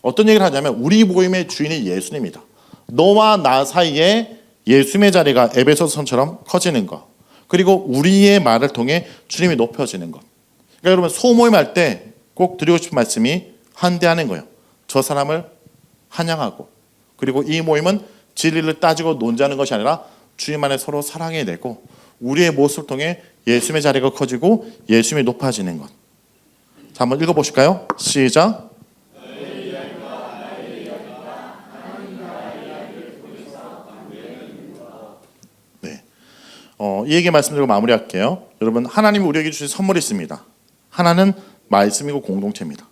어떤 얘기를 하냐면 우리 모임의 주인이 예수님이다. 너와 나 사이에 예수님의 자리가 에베소서처럼 커지는 것. 그리고 우리의 말을 통해 주님이 높여지는 것. 그러니까 여러분 소모임할 때 꼭 드리고 싶은 말씀이 한대하는 거예요. 저 사람을 환영하고 그리고 이 모임은 진리를 따지고 논자는 것이 아니라 주님 안에 서로 사랑해내고 우리의 모습을 통해 예수님의 자리가 커지고 예수님이 높아지는 것. 자, 한번 읽어보실까요? 시작. 네. 이 얘기 말씀드리고 마무리할게요. 여러분 하나님이 우리에게 주신 선물이 있습니다. 하나는 말씀이고 공동체입니다.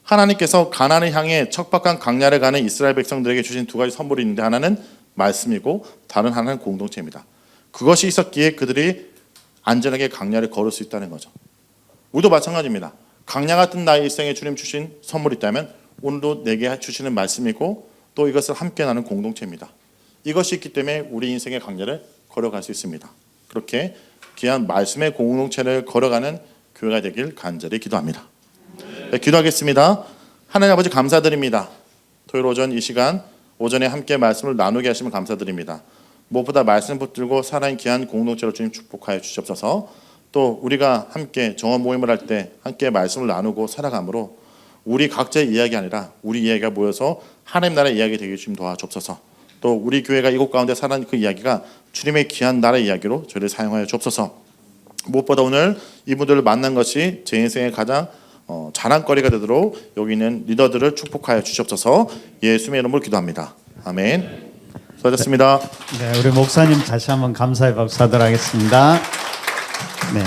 하나님께서 가나안을 향해 척박한 광야를 가는 이스라엘 백성들에게 주신 두 가지 선물이 있는데 하나는 말씀이고 다른 하나는 공동체입니다. 그것이 있었기에 그들이 안전하게 광야를 걸을 수 있다는 거죠. 우리도 마찬가지입니다. 광야 같은 나의 일생에 주님 주신 선물이 있다면 오늘도 내게 주시는 말씀이고 또 이것을 함께 나누는 공동체입니다. 이것이 있기 때문에 우리 인생의 광야를 걸어갈 수 있습니다. 그렇게 귀한 말씀의 공동체를 걸어가는 교회가 되길 간절히 기도합니다. 네, 기도하겠습니다. 하나님 아버지 감사드립니다. 토요일 오전 이 시간 오전에 함께 말씀을 나누게 하시면 감사드립니다. 무엇보다 말씀 붙들고 살아있는 귀한 공동체로 주님 축복하여 주시옵소서. 또 우리가 함께 정원 모임을 할 때 함께 말씀을 나누고 살아가므로 우리 각자의 이야기 아니라 우리 이야기가 모여서 하나님 나라의 이야기 되게 주님 도와주옵소서. 또 우리 교회가 이곳 가운데 살아가는 그 이야기가 주님의 귀한 나라의 이야기로 저희를 사용하여 주옵소서. 무엇보다 오늘 이분들을 만난 것이 제 인생의 가장 자랑거리가 되도록 여기 있는 리더들을 축복하여 주시옵소서. 예수님의 이름으로 기도합니다. 아멘. 수고하셨습니다. 네, 우리 목사님 다시 한번 감사의 박수 하도록 하겠습니다. 네.